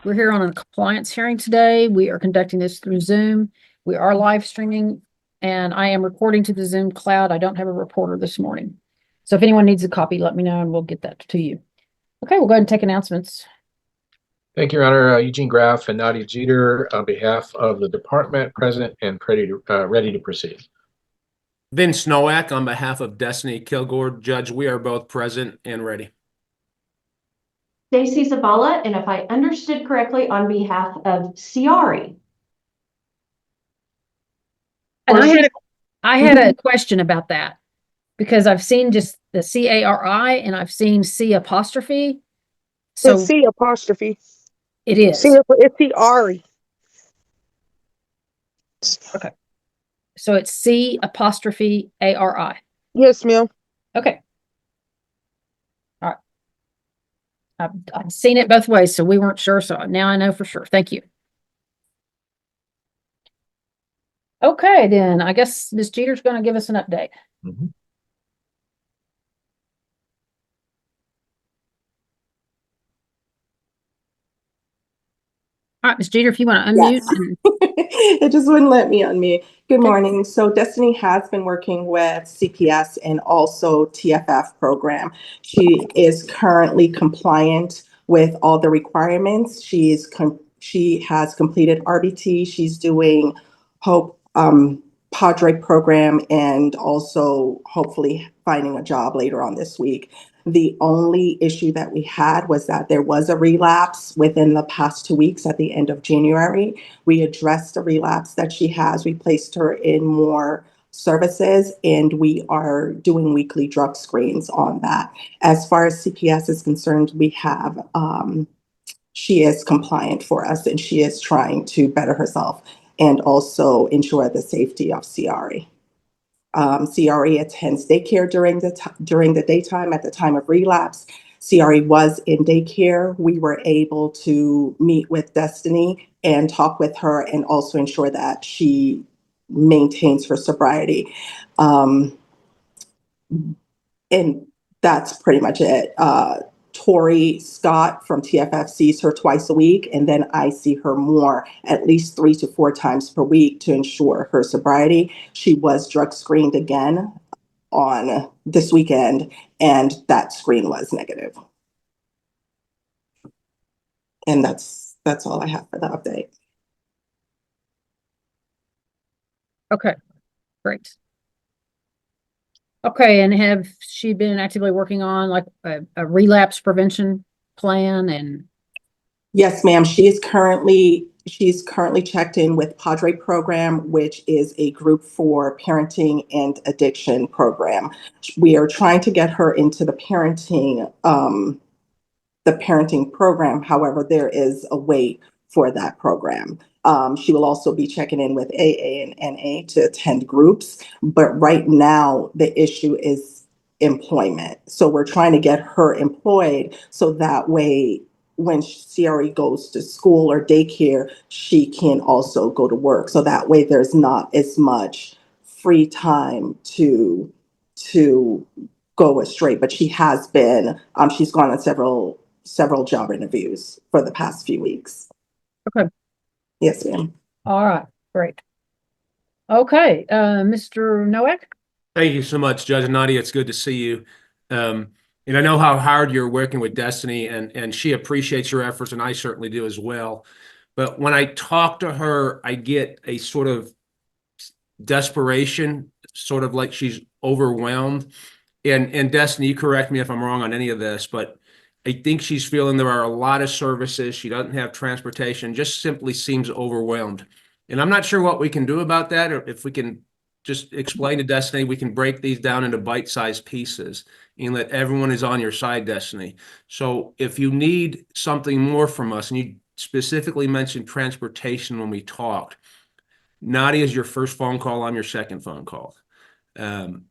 We're here on a compliance hearing today. We are conducting this through Zoom. We are live streaming, and I am recording to the Zoom cloud. I don't have a reporter this morning. So if anyone needs a copy, let me know and we'll get that to you. Okay, we'll go ahead and take announcements. Thank you, Your Honor. Eugene Graff and Nadia Jeter on behalf of the department, present and ready to proceed. Vince Nowak on behalf of Destiny Kilgore. Judge, we are both present and ready. Stacy Zavala, and if I understood correctly, on behalf of Ciari. And I had a question about that because I've seen just the CARI and I've seen C apostrophe. So it's C apostrophe. It is. It's the Ari. Okay. So it's C apostrophe ARI. Yes, ma'am. Okay. All right. I've seen it both ways, so we weren't sure. So now I know for sure. Thank you. Okay, then I guess Ms. Jeter's going to give us an update. Mm-hmm. All right, Ms. Jeter, if you want to unmute. Yes. It just wouldn't let me unmute. Good morning. So Destiny has been working with CPS and also TFF program. She is currently compliant with all the requirements. She has completed RBT. She's doing Hope Padre program and also hopefully finding a job later on this week. The only issue that we had was that there was a relapse within the past 2 weeks at the end of January. We addressed the relapse that she has. We placed her in more services, and we are doing weekly drug screens on that. As far as CPS is concerned, we have, she is compliant for us, and she is trying to better herself and also ensure the safety of Ciari. Ciari attends daycare during the daytime at the time of relapse. Ciari was in daycare. We were able to meet with Destiny and talk with her and also ensure that she maintains her sobriety. And that's pretty much it. Tori Scott from TFF sees her twice a week, and then I see her more, at least 3 to 4 times per week to ensure her sobriety. She was drug screened again on this weekend, and that screen was negative. And that's all I have for the update. Okay, great. Okay, and have she been actively working on like a relapse prevention plan? And yes, ma'am. She's currently checked in with Padre program, which is a group for parenting and addiction program. We are trying to get her into the parenting program. However, there is a wait for that program. She will also be checking in with AA and NA to attend groups. But right now, the issue is employment. So we're trying to get her employed so that way, when Ciari goes to school or daycare, she can also go to work. So that way there's not as much free time to go astray. But she has been, she's gone on several job interviews for the past few weeks. okay. Yes, ma'am. All right, great. Okay, Mr. Nowak. Thank you so much, Judge Nadia. It's good to see you. And I know how hard you're working with Destiny, and she appreciates your efforts, and I certainly do as well. But when I talk to her, I get a sort of desperation, sort of like she's overwhelmed. And Destiny, you correct me if I'm wrong on any of this, but I think she's feeling there are a lot of services. She doesn't have transportation, just simply seems overwhelmed. And I'm not sure what we can do about that, or if we can just explain to Destiny, we can break these down into bite-sized pieces and let everyone is on your side, Destiny. So if you need something more from us, and you specifically mentioned transportation when we talked, Nadia is your first phone call. I'm your second phone call. And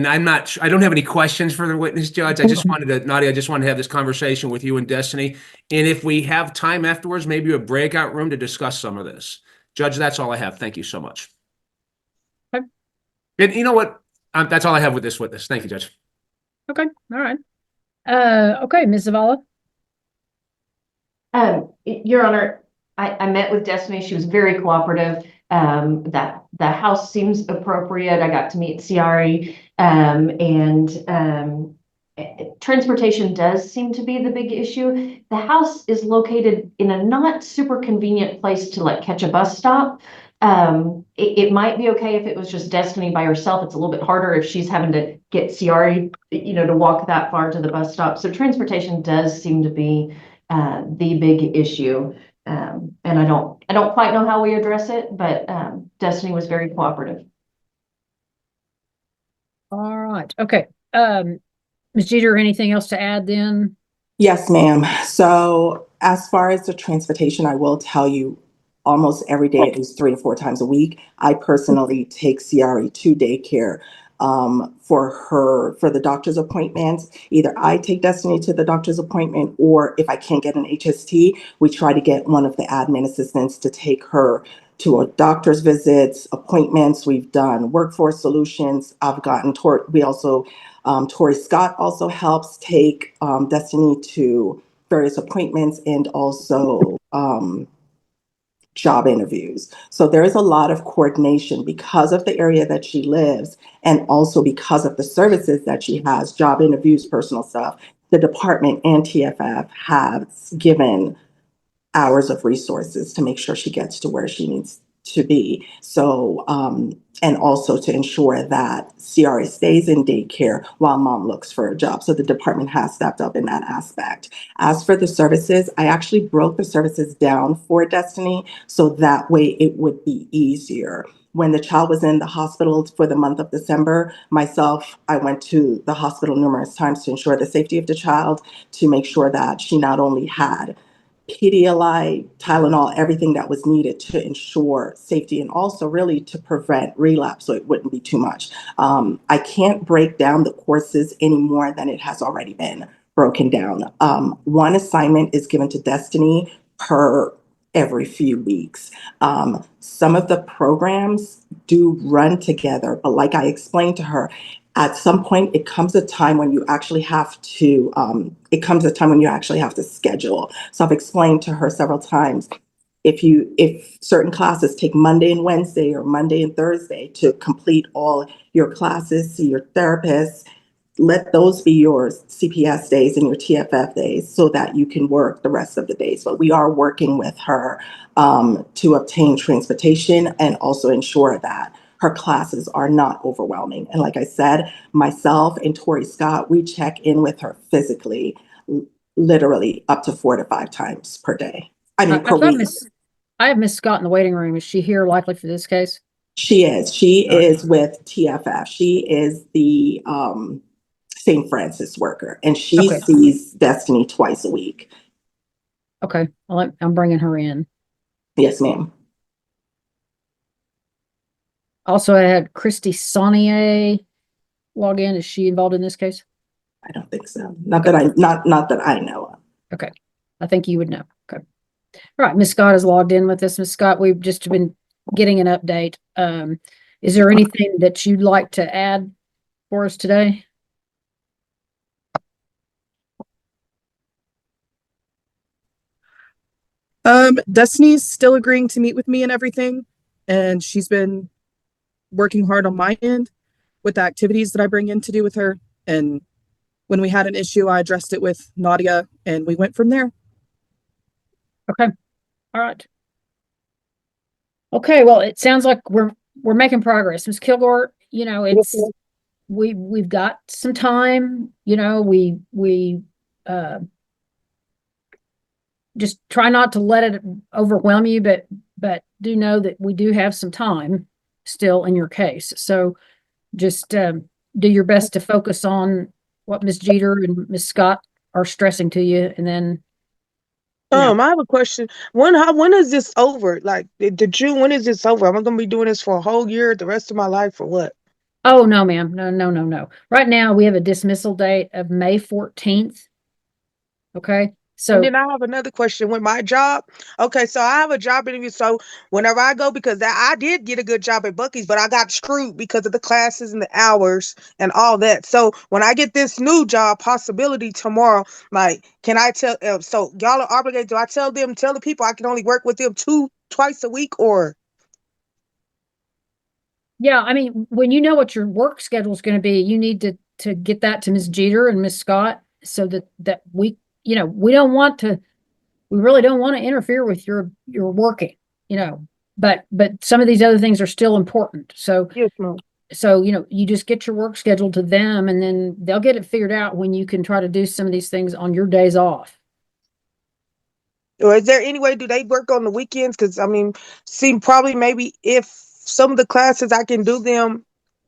I'm not, I don't have any questions for the witness, Judge. I just wanted to, Nadia, I just wanted to have this conversation with you and Destiny. And if we have time afterwards, maybe a breakout room to discuss some of this. Judge, that's all I have. Thank you so much. Okay. And you know what? That's all I have with this witness. Thank you, Judge. Okay, all right. Okay, Ms. Zavala. Your Honor, I met with Destiny. She was very cooperative. That the house seems appropriate. I got to meet Ciari. Transportation does seem to be the big issue. The house is located in a not super convenient place to like catch a bus stop. It might be okay if it was just Destiny by herself. It's a little bit harder if she's having to get Ciari, to walk that far to the bus stop. So transportation does seem to be the big issue. And I don't quite know how we address it, but Destiny was very cooperative. All right. Okay. Ms. Jeter, anything else to add then? Yes, ma'am. So as far as the transportation, I will tell you almost every day, at least 3 to 4 times a week, I personally take Ciari to daycare for the doctor's appointments. Either I take Destiny to the doctor's appointment, or if I can't get an HST, we try to get one of the admin assistants to take her to a doctor's visits, appointments. We've done workforce solutions. We also Tori Scott also helps take Destiny to various appointments and also job interviews. So there is a lot of coordination because of the area that she lives and also because of the services that she has, job interviews, personal stuff. The department and TFF have given hours of resources to make sure she gets to where she needs to be. So, and also to ensure that Ciari stays in daycare while mom looks for a job. So the department has stepped up in that aspect. As for the services, I actually broke the services down for Destiny so that way it would be easier. When the child was in the hospital for the month of December, I went to the hospital numerous times to ensure the safety of the child, to make sure that she not only had Pedialyte, Tylenol, everything that was needed to ensure safety and also really to prevent relapse so it wouldn't be too much. I can't break down the courses any more than it has already been broken down. One assignment is given to Destiny per every few weeks. Some of the programs do run together, but like I explained to her, at some point it comes a time when you actually have to schedule. So I've explained to her several times, if certain classes take Monday and Wednesday or Monday and Thursday to complete all your classes, see your therapist, let those be your CPS days and your TFF days so that you can work the rest of the days. But we are working with her to obtain transportation and also ensure that her classes are not overwhelming. And like I said, myself and Tori Scott, we check in with her physically, literally up to 4 to 5 times per day. Per week. I have Miss Scott in the waiting room. Is she here likely for this case? She is. She is with TFF. She is the St. Francis worker, and she sees Destiny twice a week. Okay, I'm bringing her in. Yes, ma'am. Also, I had Christy Saunier log in. Is she involved in this case? I don't think so. Not that I know of. Okay. I think you would know. Okay. All right. Ms. Scott is logged in with us. Ms. Scott, we've just been getting an update. Is there anything that you'd like to add for us today? Destiny's still agreeing to meet with me and everything, and she's been working hard on my end with the activities that I bring in to do with her. And when we had an issue, I addressed it with Nadia, and we went from there. Okay. All right. Okay. Well, it sounds like we're making progress. Ms. Kilgore, we've got some time, we just try not to let it overwhelm you, but do know that we do have some time still in your case. So just do your best to focus on what Ms. Jeter and Ms. Scott are stressing to you, and then. I have a question. When is this over? Like the June, when is this over? Am I gonna be doing this for a whole year, the rest of my life, or what? Oh, no, ma'am. No. Right now we have a dismissal date of May 14th. Okay. So, And then I have another question with my job. Okay, so I have a job interview. So whenever I go, because I did get a good job at Bucky's, but I got screwed because of the classes and the hours and all that. So when I get this new job possibility tomorrow, like, can I tell? So y'all are obligated. Do I tell the people I can only work with them twice a week, or? yeah, I mean, when you know what your work schedule is going to be, you need to get that to Ms. Jeter and Ms. Scott so that we, we don't want to, we really don't want to interfere with your working, but some of these other things are still important. So, Yes, ma'am. you just get your work schedule to them and then they'll get it figured out when you can try to do some of these things on your days off. Or is there any way do they work on the weekends? Because I mean, see, probably maybe if some of the classes I can do them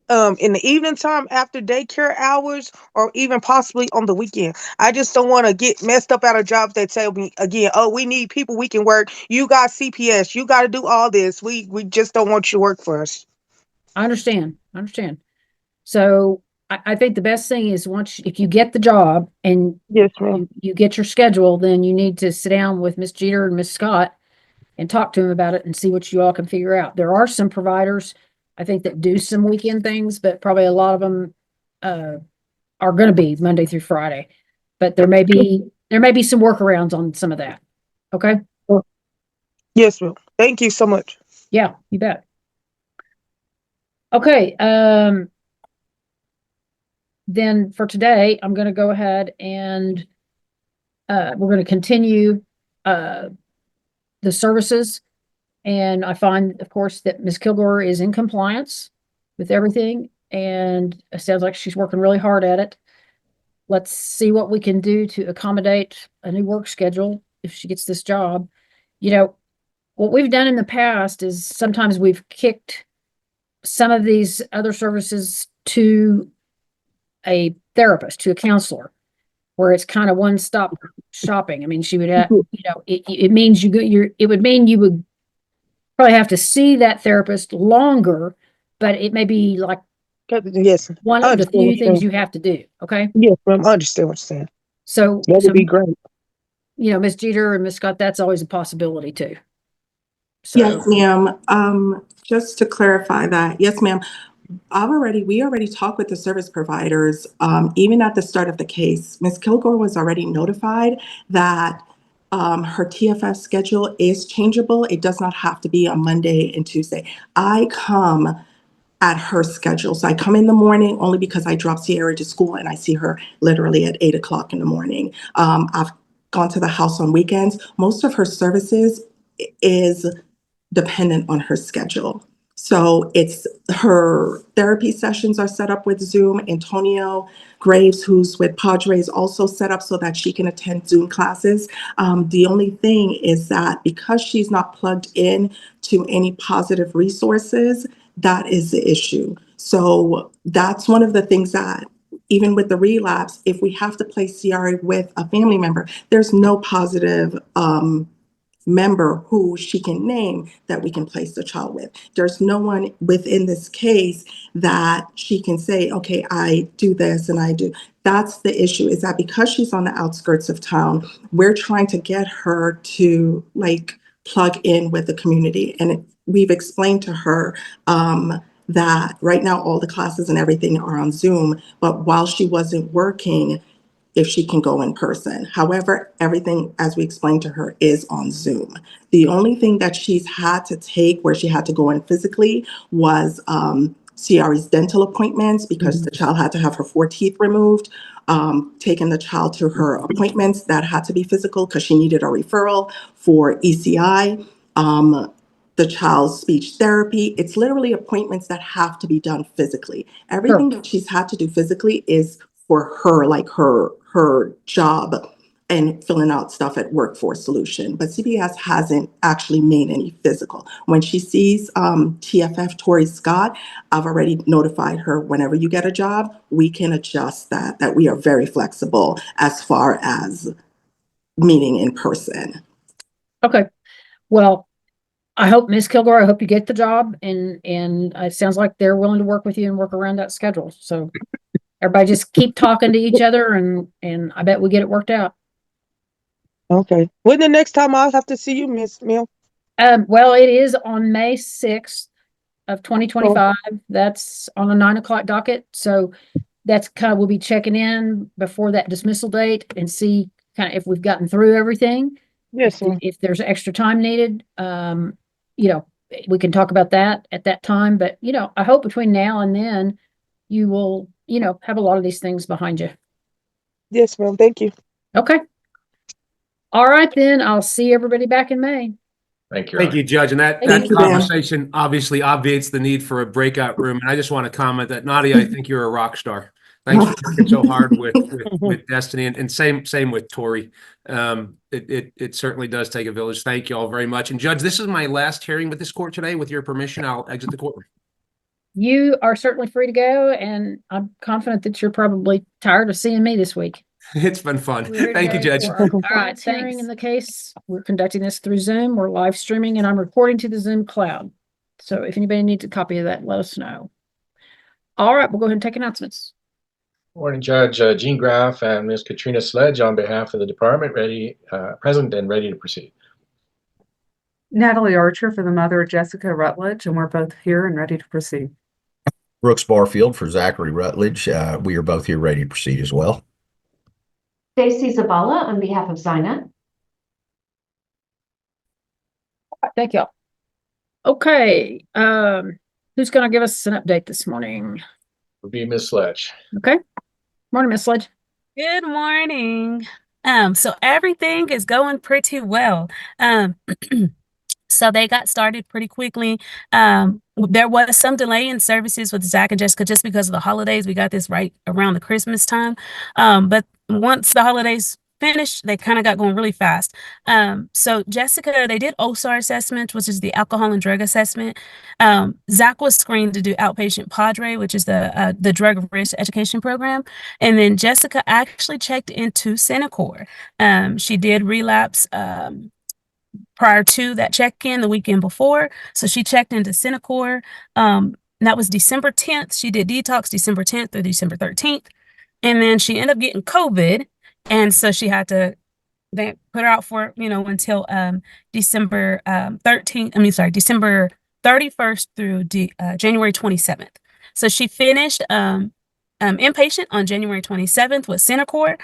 in the evening time after daycare hours, or even possibly on the weekend. I just don't want to get messed up out of jobs that tell me again, oh, we need people we can work. You got CPS, you got to do all this. We just don't want you to work for us. I understand. So I think the best thing is if you get the job and Yes, ma'am. you get your schedule, then you need to sit down with Miss Jeter and Miss Scott and talk to them about it and see what you all can figure out. There are some providers, I think, that do some weekend things, but probably a lot of them are going to be Monday through Friday. But there may be some workarounds on some of that. Okay. Yes, ma'am. Thank you so much. Yeah, you bet. Okay. Then for today, I'm going to go ahead and we're going to continue the services. And I find, of course, that Ms. Kilgore is in compliance with everything. And it sounds like she's working really hard at it. Let's see what we can do to accommodate a new work schedule if she gets this job. What we've done in the past is sometimes we've kicked some of these other services to a therapist, to a counselor, where it's kind of one-stop shopping. I mean, she would have, it means it would mean you would probably have to see that therapist longer, but it may be like Yes, one I of the understand what few you're things saying. you have to do. Okay. Yes, ma'am. I understand what you're saying. So, That would be great. Miss Jeter and Miss Scott, that's always a possibility too. So, Yes, ma'am. Just to clarify that, yes, ma'am. We already talked with the service providers, even at the start of the case. Ms. Kilgore was already notified that her TFF schedule is changeable. It does not have to be on Monday and Tuesday. I come at her schedule. So I come in the morning only because I drop Sierra to school and I see her literally at 8 o'clock in the morning. I've gone to the house on weekends. Most of her services is dependent on her schedule. So it's her therapy sessions are set up with Zoom. Antonio Graves, who's with Padres, also set up so that she can attend Zoom classes. The only thing is that because she's not plugged in to any positive resources, that is the issue. So that's one of the things that even with the relapse, if we have to place CRA with a family member, there's no positive member who she can name that we can place the child with. There's no one within this case that she can say, okay, I do this and I do. That's the issue, is that because she's on the outskirts of town, we're trying to get her to plug in with the community. And we've explained to her that right now all the classes and everything are on Zoom, but while she wasn't working, if she can go in person. However, everything, as we explained to her, is on Zoom. The only thing that she's had to take where she had to go in physically was CRE's dental appointments, because the child had to have her 4 teeth removed. Taking the child to her appointments that had to be physical because she needed a referral for ECI. The child's speech therapy. It's literally appointments that have to be done physically. Everything that she's had to do physically is for her, like her job and filling out stuff at Workforce Solution. But CPS hasn't actually made any physical. When she sees TFF Tori Scott, I've already notified her, whenever you get a job, we can adjust that we are very flexible as far as meeting in person. okay. Well, I hope, Ms. Kilgore, I hope you get the job, and it sounds like they're willing to work with you and work around that schedule. So everybody just keep talking to each other, and I bet we get it worked out. Okay. When the next time I'll have to see you, Miss Mill? Well, it is on May 6th of 2025. That's on a 9 o'clock docket. So that's kind of, we'll be checking in before that dismissal date and see kind of if we've gotten through everything. Yes, ma'am. If there's extra time needed, we can talk about that at that time. But, I hope between now and then you will, have a lot of these things behind you. Yes, ma'am. Thank you. Okay. All right, then I'll see everybody back in May. Thank you. Thank you, Judge. And that Thank you, ma'am. conversation obviously obviates the need for a breakout room. And I just want to comment that, Nadia, I think you're a rock star. Thanks for working so hard with Destiny, and same with Tori. It certainly does take a village. Thank you all very much. And Judge, this is my last hearing with this court today. With your permission, I'll exit the courtroom. You are certainly free to go, and I'm confident that you're probably tired of seeing me this week. It's been fun. We're Thank you, ready Judge. for our client's hearing in the case. We're conducting this through Zoom. We're live streaming, and I'm recording to the Zoom cloud. So if anybody needs a copy of that, let us know. All right, we'll go ahead and take announcements. Morning, Judge. Gene Graff and Ms. Katrina Sledge on behalf of the department, present and ready to proceed. Natalie Archer for the mother of Jessica Rutledge, and we're both here and ready to proceed. Brooks Barfield for Zachary Rutledge. We are both here ready to proceed as well. Stacy Zabala on behalf of Zyna. Thank y'all. Okay, who's going to give us an update this morning? Would be Ms. Sledge. Okay. Morning, Miss Sledge. Good morning. So everything is going pretty well. So they got started pretty quickly. There was some delay in services with Zach and Jessica just because of the holidays. We got this right around the Christmas time. But once the holidays finished, they kind of got going really fast. So Jessica, they did OSAR assessment, which is the alcohol and drug assessment. Zach was screened to do outpatient Padre, which is the drug risk education program. And then Jessica actually checked into Centacor. She did relapse prior to that check-in the weekend before. So she checked into Centacor. That was December 10th. She did detox December 10th through December 13th. And then she ended up getting COVID. And so she had to, they put her out for, until December 31st through January 27th. So she finished inpatient on January 27th with Centacor.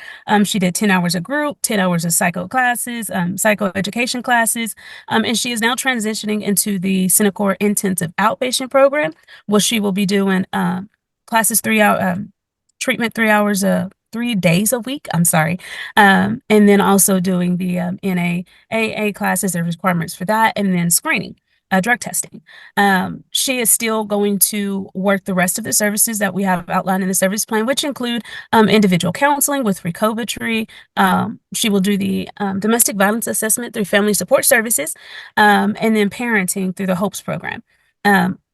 She did 10 hours of group, 10 hours of psycho classes, psychoeducation classes, and she is now transitioning into the Centacor intensive outpatient program, where she will be doing classes 3 hour treatment 3 hours 3 days a week. I'm sorry, and then also doing the NA AA classes. There are requirements for that, and then screening. Drug testing. She is still going to work the rest of the services that we have outlined in the service plan, which include individual counseling with Recovetry. She will do the domestic violence assessment through Family Support Services, and then parenting through the HOPES program.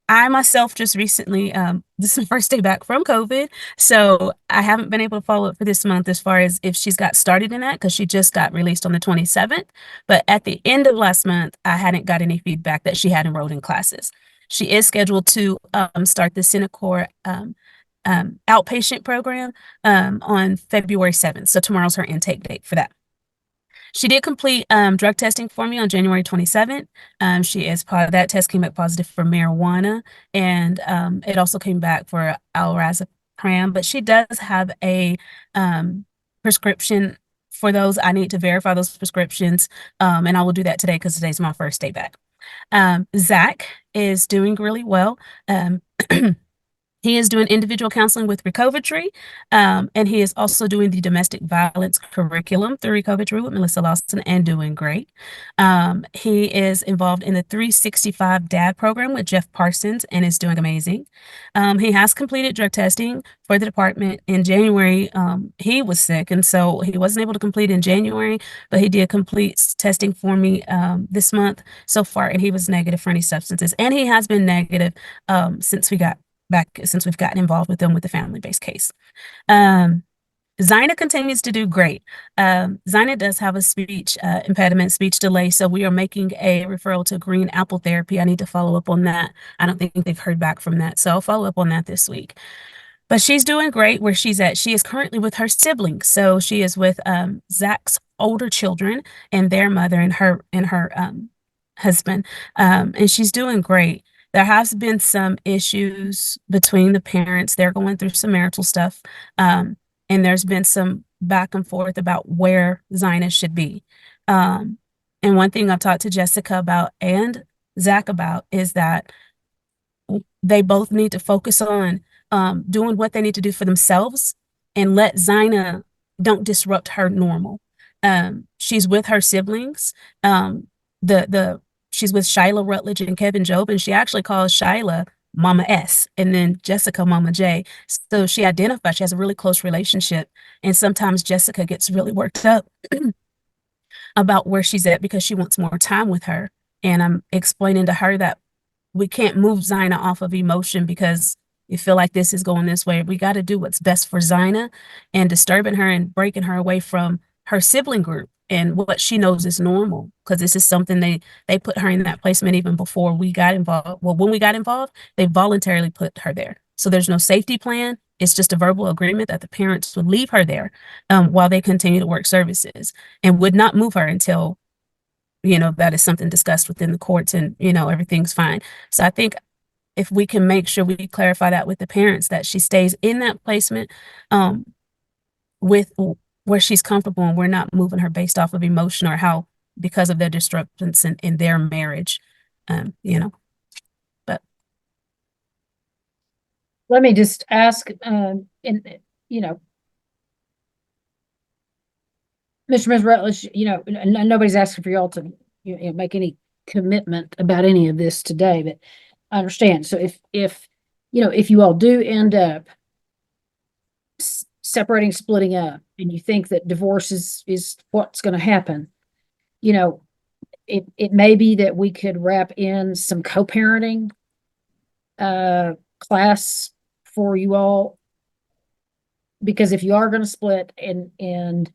I myself just recently, this is the first day back from COVID, so I haven't been able to follow up for this month as far as if she's got started in that, because she just got released on the 27th. But at the end of last month, I hadn't got any feedback that she had enrolled in classes. She is scheduled to start the Centacor outpatient program on February 7th. So tomorrow's her intake date for that. She did complete drug testing for me on January 27th. That test came back positive for marijuana, and it also came back for alrazepam, but she does have a prescription for those. I need to verify those prescriptions, and I will do that today because today's my first day back. Zach is doing really well. He is doing individual counseling with Recovetry, and he is also doing the domestic violence curriculum through Recovetry with Melissa Lawson and doing great. He is involved in the 365 DAD program with Jeff Parsons and is doing amazing. He has completed drug testing for the department in January. He was sick, and so he wasn't able to complete in January, but he did complete testing for me this month so far, and he was negative for any substances. And he has been negative since we've gotten involved with them with the family-based case. Zyna continues to do great. Zyna does have a speech impediment, speech delay, so we are making a referral to Green Apple Therapy. I need to follow up on that. I don't think they've heard back from that, so I'll follow up on that this week. But she's doing great where she's at. She is currently with her siblings, so she is with Zach's older children and their mother and her husband. And she's doing great. There has been some issues between the parents. They're going through some marital stuff. And there's been some back and forth about where Zina should be. And one thing I've talked to Jessica about and Zach about is that they both need to focus on doing what they need to do for themselves and let Zina don't disrupt her normal. She's with her siblings. She's with Shyla Rutledge and Kevin Job, and she actually calls Shyla Mama S and then Jessica Mama J. So she identifies, she has a really close relationship. And sometimes Jessica gets really worked up about where she's at because she wants more time with her. And I'm explaining to her that we can't move Zina off of emotion because you feel like this is going this way. We got to do what's best for Zina, and disturbing her and breaking her away from her sibling group and what she knows is normal, because this is something they put her in that placement even before we got involved. Well, when we got involved, they voluntarily put her there. So there's no safety plan. It's just a verbal agreement that the parents would leave her there while they continue to work services and would not move her until, that is something discussed within the courts and, everything's fine. So I think if we can make sure we clarify that with the parents, that she stays in that placement with where she's comfortable, and we're not moving her based off of emotion or because of their disruptions in their marriage, but. Let me just ask, Mr. and Ms. Rutledge, nobody's asking for y'all to make any commitment about any of this today, but I understand. So if you all do end up separating, splitting up, and you think that divorce is what's going to happen, it may be that we could wrap in some co-parenting class for you all, because if you are going to split and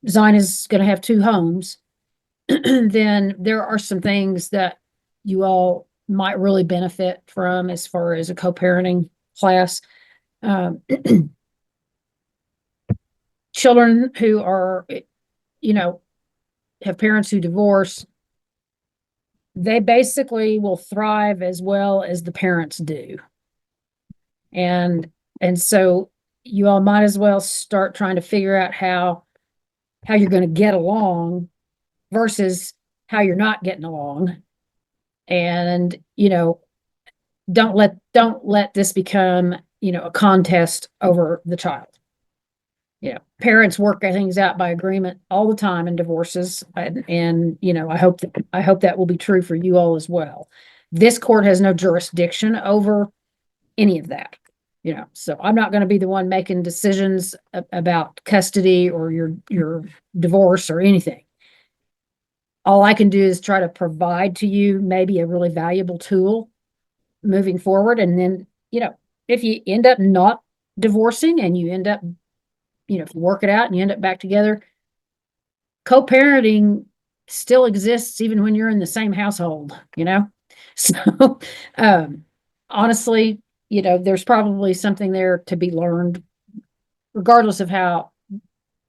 Zina's going to have two homes, then there are some things that you all might really benefit from as far as a co-parenting class. Children who are, have parents who divorce, they basically will thrive as well as the parents do. And so you all might as well start trying to figure out how you're going to get along versus how you're not getting along. And, don't let this become, a contest over the child. Parents work things out by agreement all the time in divorces. And I hope that will be true for you all as well. This court has no jurisdiction over any of that. So I'm not going to be the one making decisions about custody or your divorce or anything. All I can do is try to provide to you maybe a really valuable tool moving forward. And then, if you end up not divorcing and you end up, if you work it out and you end up back together, co-parenting still exists even when you're in the same household, So, honestly, there's probably something there to be learned regardless of how,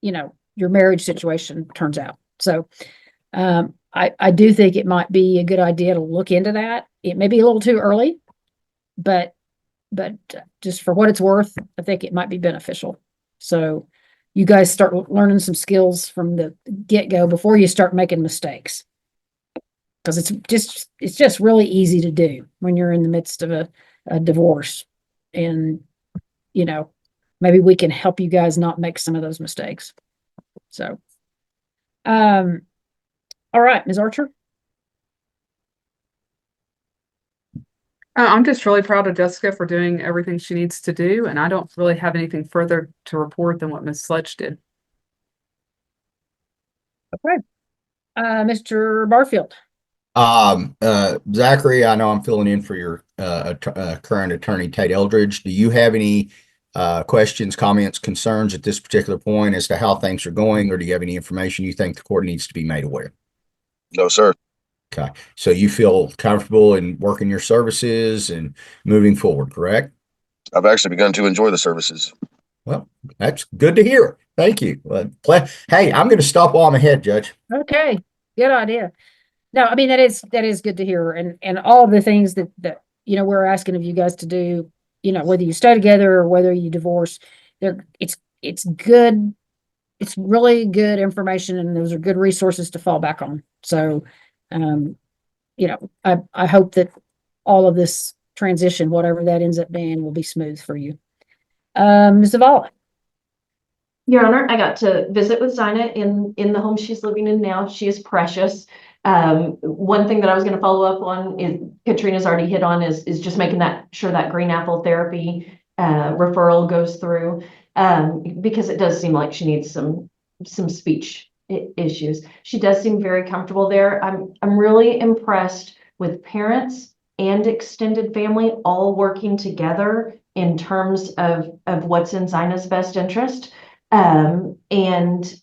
your marriage situation turns out. So, I do think it might be a good idea to look into that. It may be a little too early, but just for what it's worth, I think it might be beneficial. So you guys start learning some skills from the get-go before you start making mistakes. Because it's just really easy to do when you're in the midst of a divorce. And, maybe we can help you guys not make some of those mistakes. So, all right, Ms. Archer. I'm just really proud of Jessica for doing everything she needs to do, and I don't really have anything further to report than what Ms. Sledge did. Okay. Mr. Barfield. Zachary, I know I'm filling in for your current attorney, Tate Eldridge. Do you have any questions, comments, concerns at this particular point as to how things are going, or do you have any information you think the court needs to be made aware? No, sir. Okay. So you feel comfortable in working your services and moving forward, correct? I've actually begun to enjoy the services. Well, that's good to hear. Thank you. Well, hey, I'm going to stop while I'm ahead, Judge. Okay, good idea. No, I mean, that is good to hear. And all the things that, we're asking of you guys to do, whether you stay together or whether you divorce, it's good. It's really good information, and those are good resources to fall back on. So, I hope that all of this transition, whatever that ends up being, will be smooth for you. Ms. Zavala. Your Honor, I got to visit with Zina in the home she's living in now. She is precious. One thing that I was going to follow up on is Katrina's already hit on is just making sure that green apple therapy referral goes through, because it does seem like she needs some speech issues. She does seem very comfortable there. I'm really impressed with parents and extended family all working together in terms of what's in Zina's best interest. It's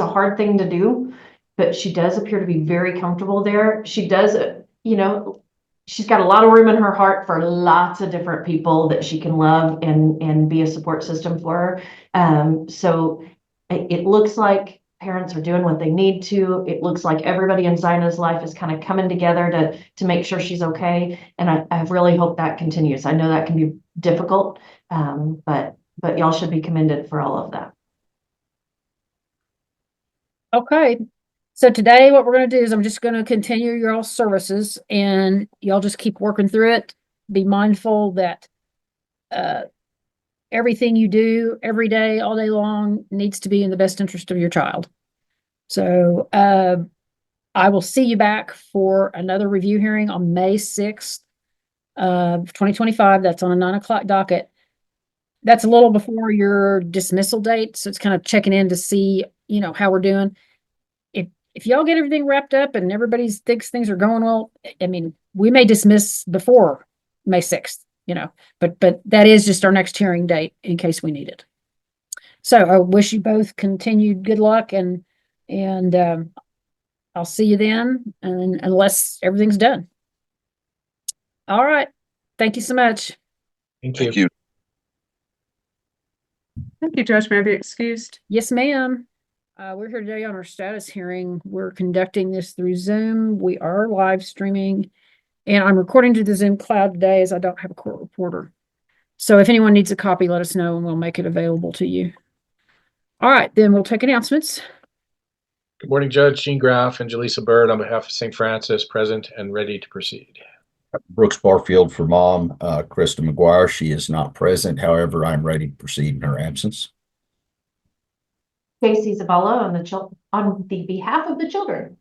a hard thing to do, but she does appear to be very comfortable there. She does, she's got a lot of room in her heart for lots of different people that she can love and be a support system for her. So it looks like parents are doing what they need to. It looks like everybody in Zina's life is kind of coming together to make sure she's okay. And I really hope that continues. I know that can be difficult, but y'all should be commended for all of that. Okay. So today what we're going to do is I'm just going to continue your all services, and y'all just keep working through it. Be mindful that everything you do every day, all day long, needs to be in the best interest of your child. So I will see you back for another review hearing on May 6th of 2025. That's on a 9 o'clock docket. That's a little before your dismissal date. So it's kind of checking in to see, how we're doing. If y'all get everything wrapped up and everybody thinks things are going well, I mean, we may dismiss before May 6th, but that is just our next hearing date in case we need it. So I wish you both continued good luck, and I'll see you then, and unless everything's done. All right. Thank you so much. Thank you. Thank you. Thank you, Judge. May I be excused? Yes, ma'am. We're here today on our status hearing. We're conducting this through Zoom. We are live streaming, and I'm recording to the Zoom cloud today as I don't have a court reporter. So if anyone needs a copy, let us know and we'll make it available to you. All right, then we'll take announcements. Good morning, Judge Gene Graff and Jaleesa Bird on behalf of St. Francis, present and ready to proceed. Brooks Barfield for mom, Krista McGuire. She is not present. However, I'm ready to proceed in her absence. Casey Zavala on the behalf of the children.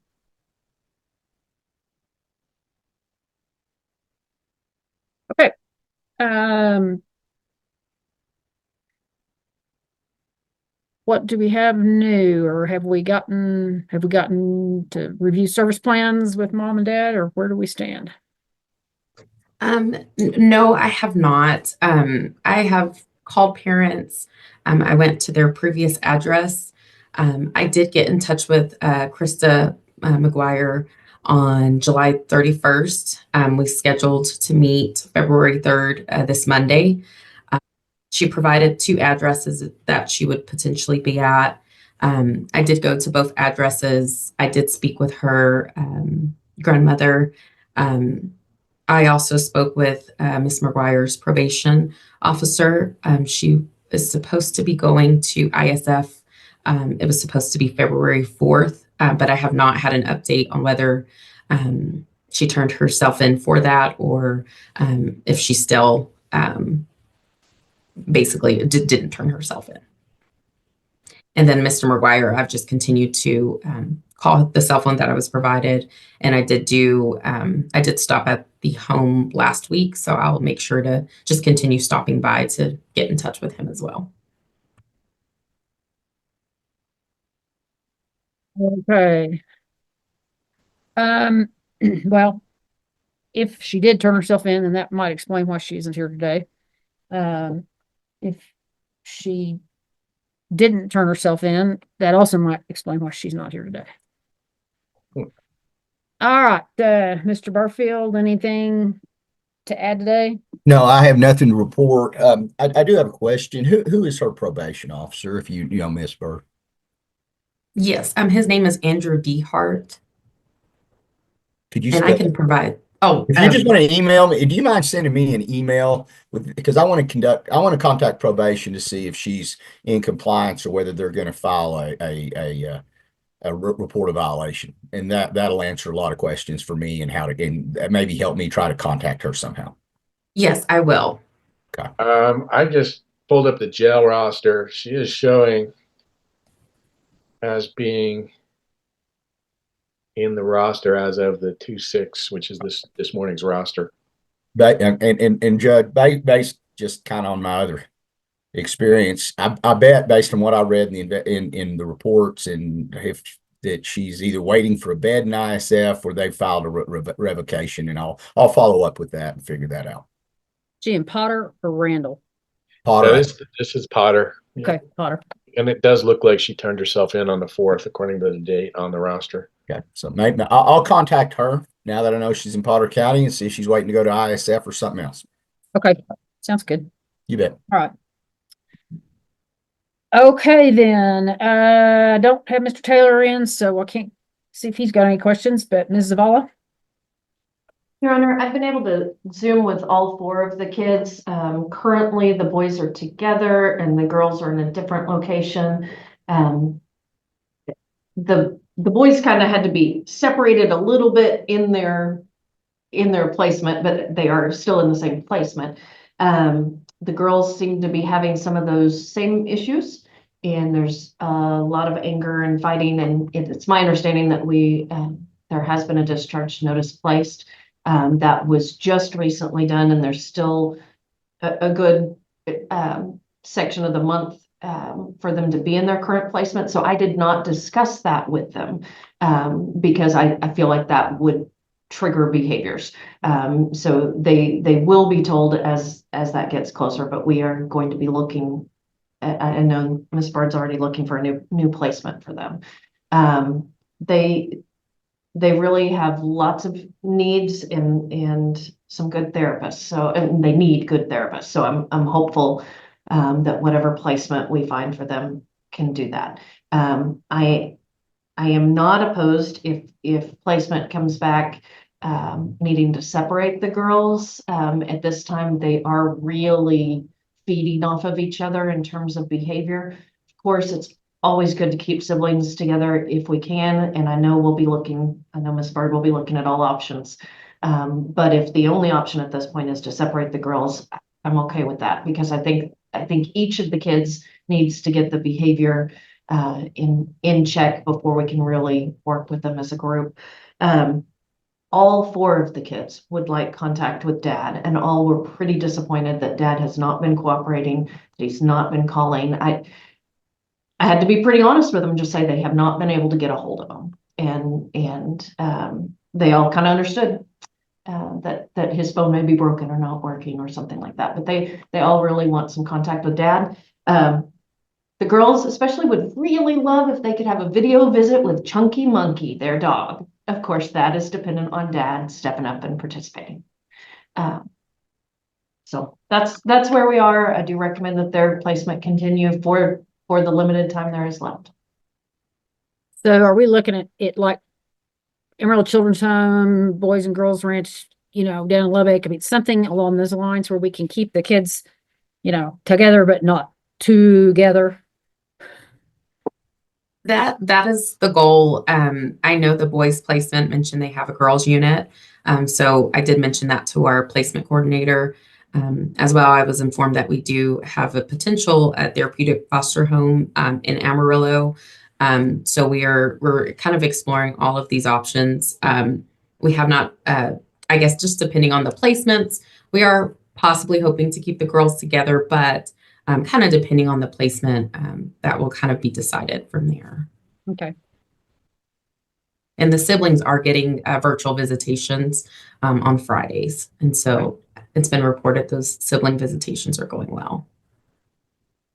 Okay. What do we have new, or have we gotten to review service plans with mom and dad, or where do we stand? No, I have not. I have called parents. I went to their previous address. I did get in touch with Krista McGuire on July 31st. We scheduled to meet February 3rd, this Monday. She provided 2 addresses that she would potentially be at. I did go to both addresses. I did speak with her grandmother. I also spoke with Ms. McGuire's probation officer. She is supposed to be going to ISF. It was supposed to be February 4th, but I have not had an update on whether she turned herself in for that, or if she still basically didn't turn herself in. And then Mr. McGuire, I've just continued to call the cell phone that I was provided. And I did stop at the home last week. So I'll make sure to just continue stopping by to get in touch with him as well. Okay. Well, if she did turn herself in, then that might explain why she isn't here today. If she didn't turn herself in, that also might explain why she's not here today. All right, Mr. Barfield, anything to add today? No, I have nothing to report. I do have a question. Who is her probation officer, if you know, Miss Burr? Yes, his name is Andrew D. Hart, Could you and I spell? can provide. Oh, If you just want to email me, do you mind sending me an email with, because I want to contact probation to see if she's in compliance or whether they're going to file a report of violation. And that'll answer a lot of questions for me and and maybe help me try to contact her somehow. yes, I will. I just pulled up the jail roster. She is showing as being in the roster as of the 2/6, which is this morning's roster. And Judge, based just kind of on my other experience, I bet based on what I read in the reports, and if that she's either waiting for a bed in ISF or they filed a revocation, and I'll follow up with that and figure that out. Jim Potter or Randall? Potter. This is Potter. Okay, Potter. And it does look like she turned herself in on the 4th, according to the date on the roster. Okay, so maybe I'll contact her now that I know she's in Potter County and see if she's waiting to go to ISF or something else. Okay, sounds good. You bet. All right. Okay, then, I don't have Mr. Taylor in, so I can't see if he's got any questions, but Ms. Zavala? Your Honor, I've been able to Zoom with all 4 of the kids. Currently, the boys are together and the girls are in a different location. The boys kind of had to be separated a little bit in their placement, but they are still in the same placement. The girls seem to be having some of those same issues, and there's a lot of anger and fighting. And it's my understanding that there has been a discharge notice placed. That was just recently done, and there's still a good section of the month for them to be in their current placement. So I did not discuss that with them because I feel like that would trigger behaviors. So they will be told as that gets closer, but we are going to be looking. I know Ms. Bird's already looking for a new placement for them. They really have lots of needs and some good therapists. And they need good therapists. So I'm hopeful that whatever placement we find for them can do that. I am not opposed if placement comes back needing to separate the girls. At this time, they are really feeding off of each other in terms of behavior. Of course, it's always good to keep siblings together if we can. And I know Ms. Bird will be looking at all options. But if the only option at this point is to separate the girls, I'm okay with that, because I think each of the kids needs to get the behavior in check before we can really work with them as a group. All 4 of the kids would like contact with Dad, and all were pretty disappointed that Dad has not been cooperating, that he's not been calling. I had to be pretty honest with them and just say they have not been able to get a hold of him. And they all kind of understood that his phone may be broken or not working or something like that. But they all really want some contact with Dad. The girls especially would really love if they could have a video visit with Chunky Monkey, their dog. Of course, that is dependent on Dad stepping up and participating. So that's where we are. I do recommend that their placement continue for the limited time there is left. So are we looking at it like Emerald Children's Home, Boys and Girls Ranch, down in Lubbock? I mean, something along those lines where we can keep the kids, together, but not together. That is the goal. I know the boys placement mentioned they have a girls unit. So I did mention that to our placement coordinator. As well, I was informed that we do have a potential therapeutic foster home in Amarillo. So we're kind of exploring all of these options. We have not, I guess, just depending on the placements, we are possibly hoping to keep the girls together, but kind of depending on the placement, that will kind of be decided from there. Okay. And the siblings are getting virtual visitations on Fridays. And so it's been reported those sibling visitations are going well.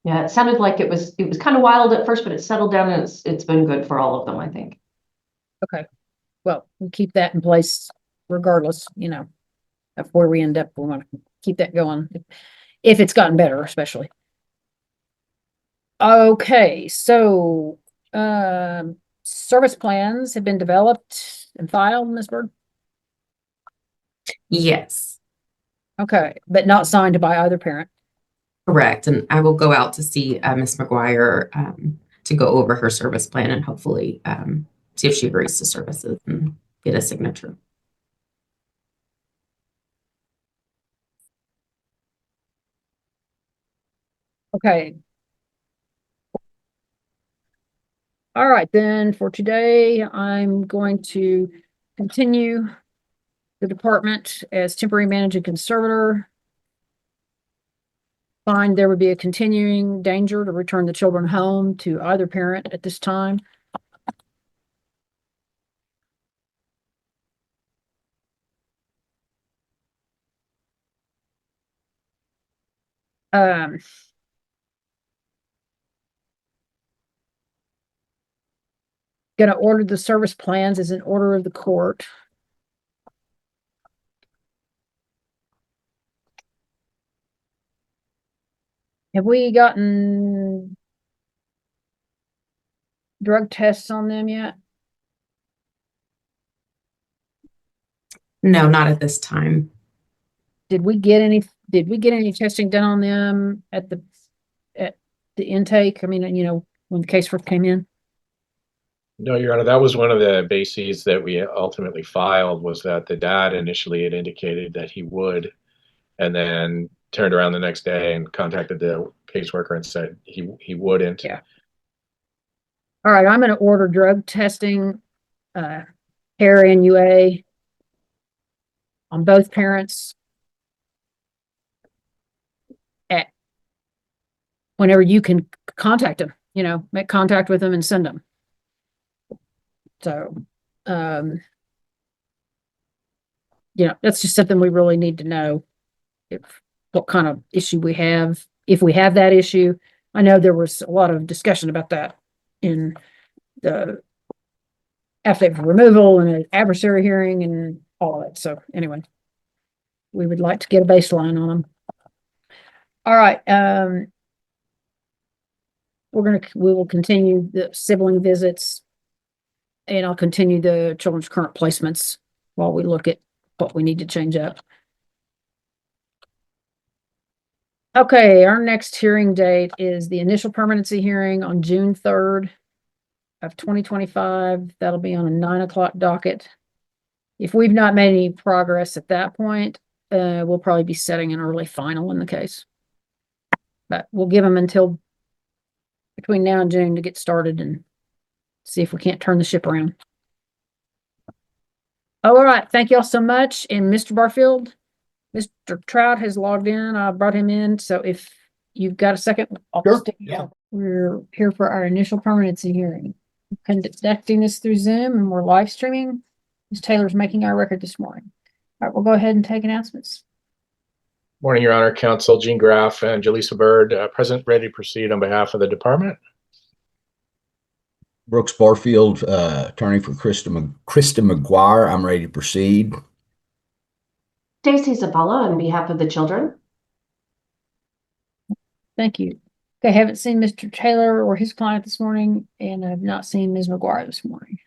Yeah, it sounded like it was kind of wild at first, but it settled down, and it's been good for all of them, I think. Okay. Well, we'll keep that in place regardless, of where we end up. We want to keep that going if it's gotten better, especially. Okay, so service plans have been developed and filed, Ms. Bird? Yes, Okay, but not signed by either parent. correct. And I will go out to see Miss McGuire to go over her service plan and hopefully see if she agrees to services and get a signature. Okay. All right, then for today, I'm going to continue the department as temporary managing conservator. Find there would be a continuing danger to return the children home to either parent at this time. Gonna order the service plans as an order of the court. Have we gotten drug tests on them yet? No, not at this time. Did we get any testing done on them at the intake? I mean, you know, when the case first came in? No, Your Honor, that was one of the bases that we ultimately filed, was that the dad initially had indicated that he would, and then turned around the next day and contacted the caseworker and said he wouldn't. Yeah. All right, I'm gonna order drug testing, hair NUA on both parents at whenever you can contact them, you know, make contact with them and send them. So, you know, that's just something we really need to know, if what kind of issue we have, if we have that issue. I know there was a lot of discussion about that in the affidavit of removal and an adversary hearing and all of it. So anyway, we would like to get a baseline on them. All right, we will continue the sibling visits, and I'll continue the children's current placements while we look at what we need to change up. Okay, our next hearing date is the initial permanency hearing on June 3rd of 2025. That'll be on a 9 o'clock docket. If we've not made any progress at that point, we'll probably be setting an early final in the case. But we'll give them until between now and June to get started and see if we can't turn the ship around. All right, thank you all so much. And Mr. Barfield, Mr. Trout has logged in. I brought him in. So if you've got a second, I'll Sure, stick yeah. We're here for our initial permanency hearing. We're conducting this through Zoom and we're live streaming. Ms. Taylor's making our record this morning. All right, we'll go ahead and take announcements. Morning, Your Honor. Counsel Gene Graff and Jaleesa Bird, present, ready to proceed on behalf of the department. Brooks Barfield, attorney for Krista McGuire. I'm ready to proceed. Stacy Zavala on behalf of the children. Thank you. Okay, haven't seen Mr. Taylor or his client this morning, and I've not seen Ms. McGuire this morning.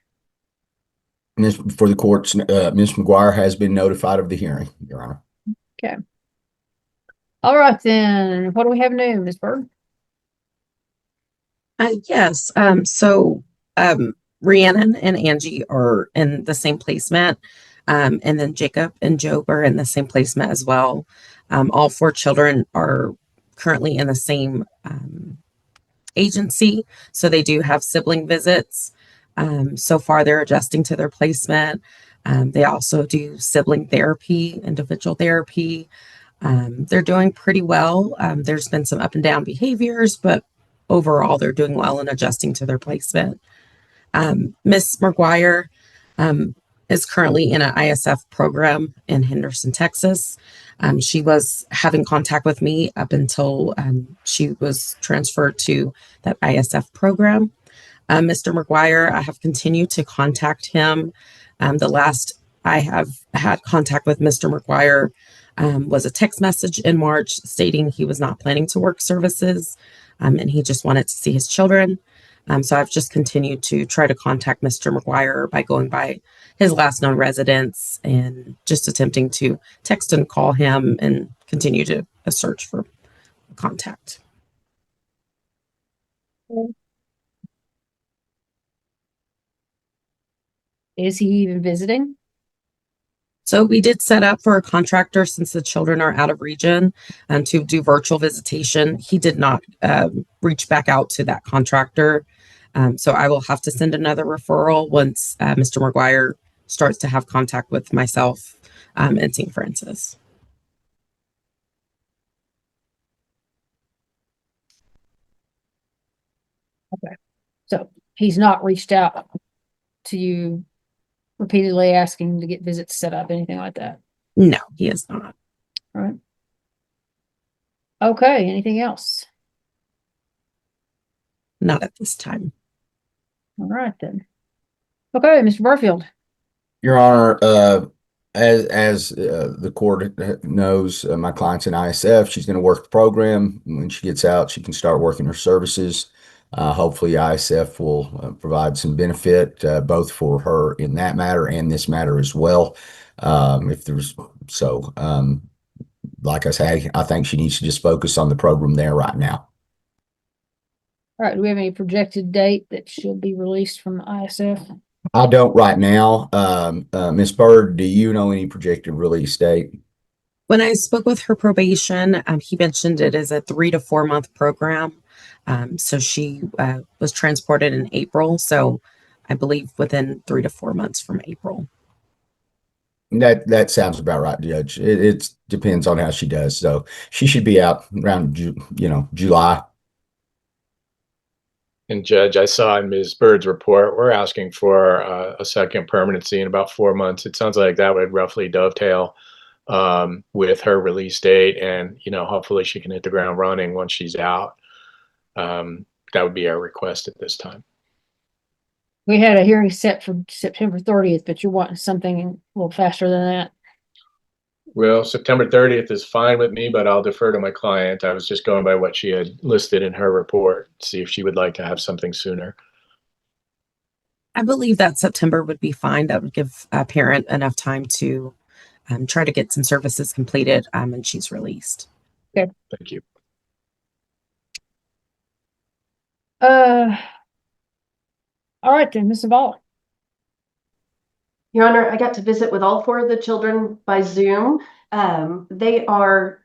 For the courts, Ms. McGuire has been notified of the hearing, Your Honor. Okay. All right, then. What do we have new, Ms. Bird? Yes. Rhiannon and Angie are in the same placement. And then Jacob and Job are in the same placement as well. All 4 children are currently in the same agency. So they do have sibling visits. So far, they're adjusting to their placement. They also do sibling therapy, individual therapy. They're doing pretty well. There's been some up and down behaviors, but overall, they're doing well in adjusting to their placement. Miss McGuire is currently in an ISF program in Henderson, Texas. She was having contact with me up until she was transferred to that ISF program. Mr. McGuire, I have continued to contact him. The last I have had contact with Mr. McGuire. Was a text message in March stating he was not planning to work services, and he just wanted to see his children. So I've just continued to try to contact Mr. McGuire by going by his last known residence and just attempting to text and call him and continue to search for contact. Is he even visiting? So we did set up for a contractor, since the children are out of region, to do virtual visitation. He did not reach back out to that contractor. So I will have to send another referral once Mr. McGuire starts to have contact with myself and St. Francis. Okay. So he's not reached out to you repeatedly asking to get visits set up, anything like that? No, he is not. All right. Okay, anything else? Not at this time. All right then. Okay, Mr. Barfield. Your Honor, as the court knows, my client's in ISF. She's going to work the program. When she gets out, she can start working her services. Hopefully ISF will provide some benefit both for her in that matter and this matter as well. If there's like I say, I think she needs to just focus on the program there right now. All right, do we have any projected date that she'll be released from ISF? I don't right now. Ms. Bird, do you know any projected release date? When I spoke with her probation, he mentioned it is a 3 to 4 month program. So she was transported in April. So I believe within 3 to 4 months from April. That sounds about right, Judge. It depends on how she does. So she should be out around, July. And Judge, I saw in Ms. Bird's report, we're asking for a second permanency in about 4 months. It sounds like that would roughly dovetail with her release date, and hopefully she can hit the ground running once she's out. That would be our request at this time. We had a hearing set for September 30th, but you're wanting something a little faster than that. Well, September 30th is fine with me, but I'll defer to my client. I was just going by what she had listed in her report, see if she would like to have something sooner. I believe that September would be fine. That would give a parent enough time to try to get some services completed and she's released. Okay. Thank you. All right then, Ms. Zavala. Your Honor, I got to visit with all 4 of the children by Zoom. They are,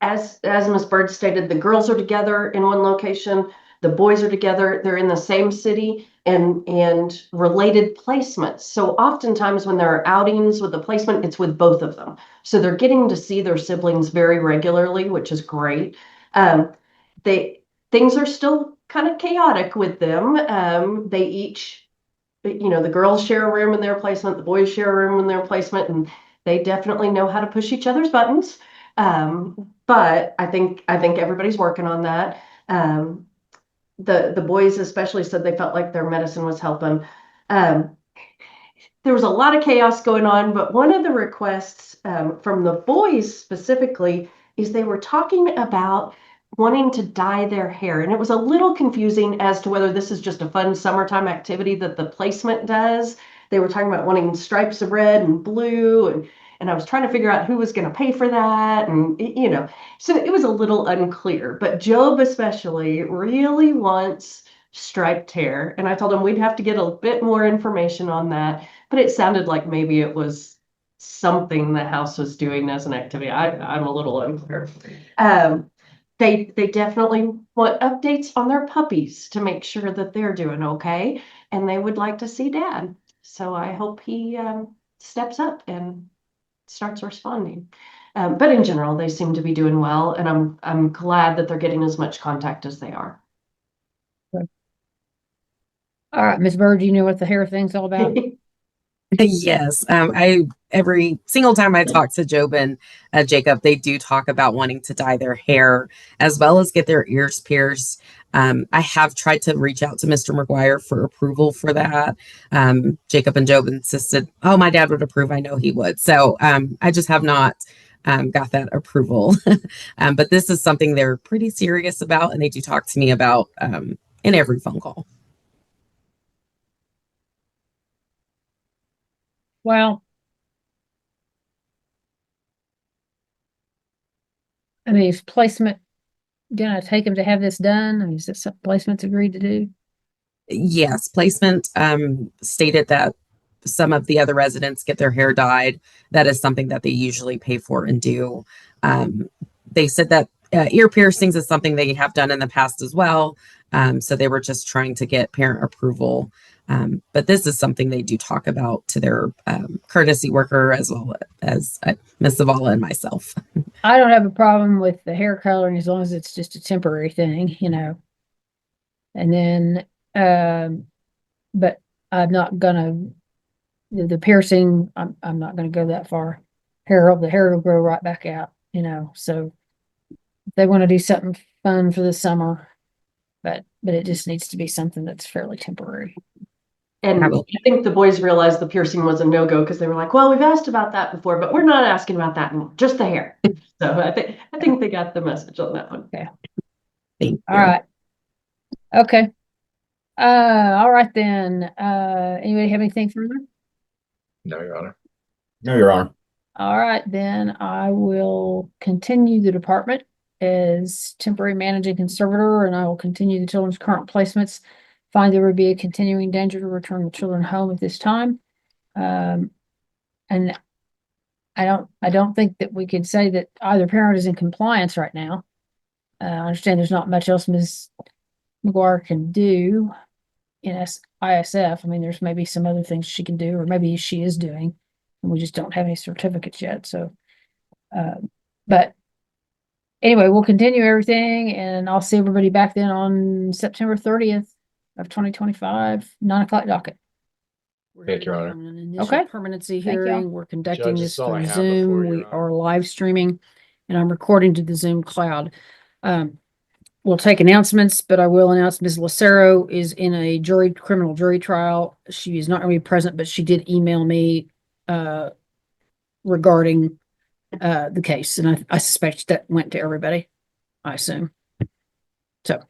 as Ms. Bird stated, the girls are together in one location, the boys are together, they're in the same city and related placements. So oftentimes when there are outings with the placement, it's with both of them. So they're getting to see their siblings very regularly, which is great. Things are still kind of chaotic with them. They each, the girls share a room in their placement, the boys share a room in their placement, and they definitely know how to push each other's buttons. But I think everybody's working on that. The boys especially said they felt like their medicine was helping. There was a lot of chaos going on, but one of the requests from the boys specifically is they were talking about wanting to dye their hair. And it was a little confusing as to whether this is just a fun summertime activity that the placement does. They were talking about wanting stripes of red and blue, and I was trying to figure out who was going to pay for that. And, so it was a little unclear, but Job especially really wants striped hair. And I told him we'd have to get a bit more information on that, but it sounded like maybe it was something the house was doing as an activity. I'm a little unclear. They definitely want updates on their puppies to make sure that they're doing okay, and they would like to see Dad. So I hope he steps up and starts responding. But in general, they seem to be doing well, and I'm glad that they're getting as much contact as they are. All right, Ms. Bird, you know what the hair thing's all about? Yes, I every single time I talk to Job and Jacob, they do talk about wanting to dye their hair as well as get their ears pierced. I have tried to reach out to Mr. McGuire for approval for that. Jacob and Job insisted, oh, my dad would approve. I know he would. So I just have not got that approval. But this is something they're pretty serious about, and they do talk to me about in every phone call. Well, I mean, is placement gonna take him to have this done? I mean, is this something placement's agreed to do? Yes, placement stated that some of the other residents get their hair dyed. That is something that they usually pay for and do. They said that ear piercings is something they have done in the past as well. So they were just trying to get parent approval. But this is something they do talk about to their courtesy worker as well as Miss Zavala and myself. I don't have a problem with the hair coloring as long as it's just a temporary thing, you know. And then, but I'm not gonna, the piercing, I'm not gonna go that far. The hair will grow right back out, you know, so if they want to do something fun for the summer, but it just needs to be something that's fairly temporary. And I think the boys realized the piercing was a no-go because they were like, well, we've asked about that before, but we're not asking about that anymore, just the hair. So I think they got the message on that one. Okay. Thank you. All right. Okay. All right then. Anybody have anything further? No, Your Honor. No, Your Honor. All right, then I will continue the department as temporary managing conservator, and I will continue the children's current placements. Find there would be a continuing danger to return the children home at this time. And I don't think that we could say that either parent is in compliance right now. I understand there's not much else Ms. McGuire can do in ISF. I mean, there's maybe some other things she can do, or maybe she is doing, and we just don't have any certificates yet. So, but anyway, we'll continue everything, and I'll see everybody back then on September 30th of 2025, 9 o'clock docket. Thank you, Your Honor. On an initial Okay. permanency Thank you. hearing. We're conducting Judge, this that's all I through have Zoom. before you, We Your are live streaming, and I'm recording to the Zoom cloud. We'll take announcements, but I will announce Ms. Lucero is in a criminal jury trial. She is not going to be present, but she did email me regarding the case, and I suspect that went to everybody, I assume. So,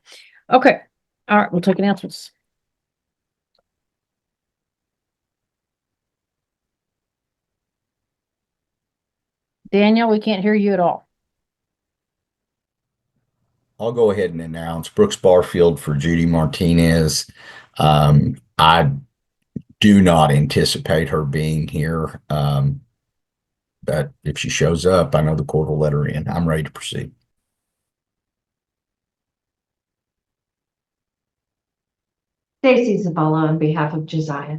okay. All right, we'll take announcements. Daniel, we can't hear you at all. I'll go ahead and announce Brooks Barfield for Judy Martinez. I do not anticipate her being here. But if she shows up, I know the court will let her in. I'm ready to proceed. Stacy Zavala on behalf of Josiah.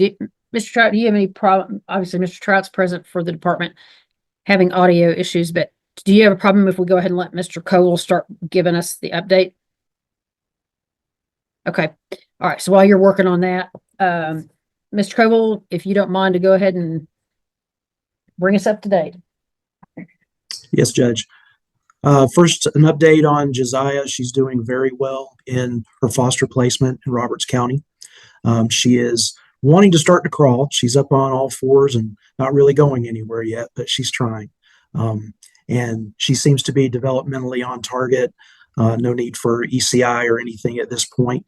Mr. Trout, do you have any problem? Obviously, Mr. Trout's present for the department having audio issues, but do you have a problem if we go ahead and let Mr. Cole start giving us the update? Okay. All right. So while you're working on that, Mr. Cole, if you don't mind to go ahead and bring us up to date. Yes, Judge. First, an update on Josiah. She's doing very well in her foster placement in Roberts County. She is wanting to start to crawl. She's up on all fours and not really going anywhere yet, but she's trying. And she seems to be developmentally on target. No need for ECI or anything at this point.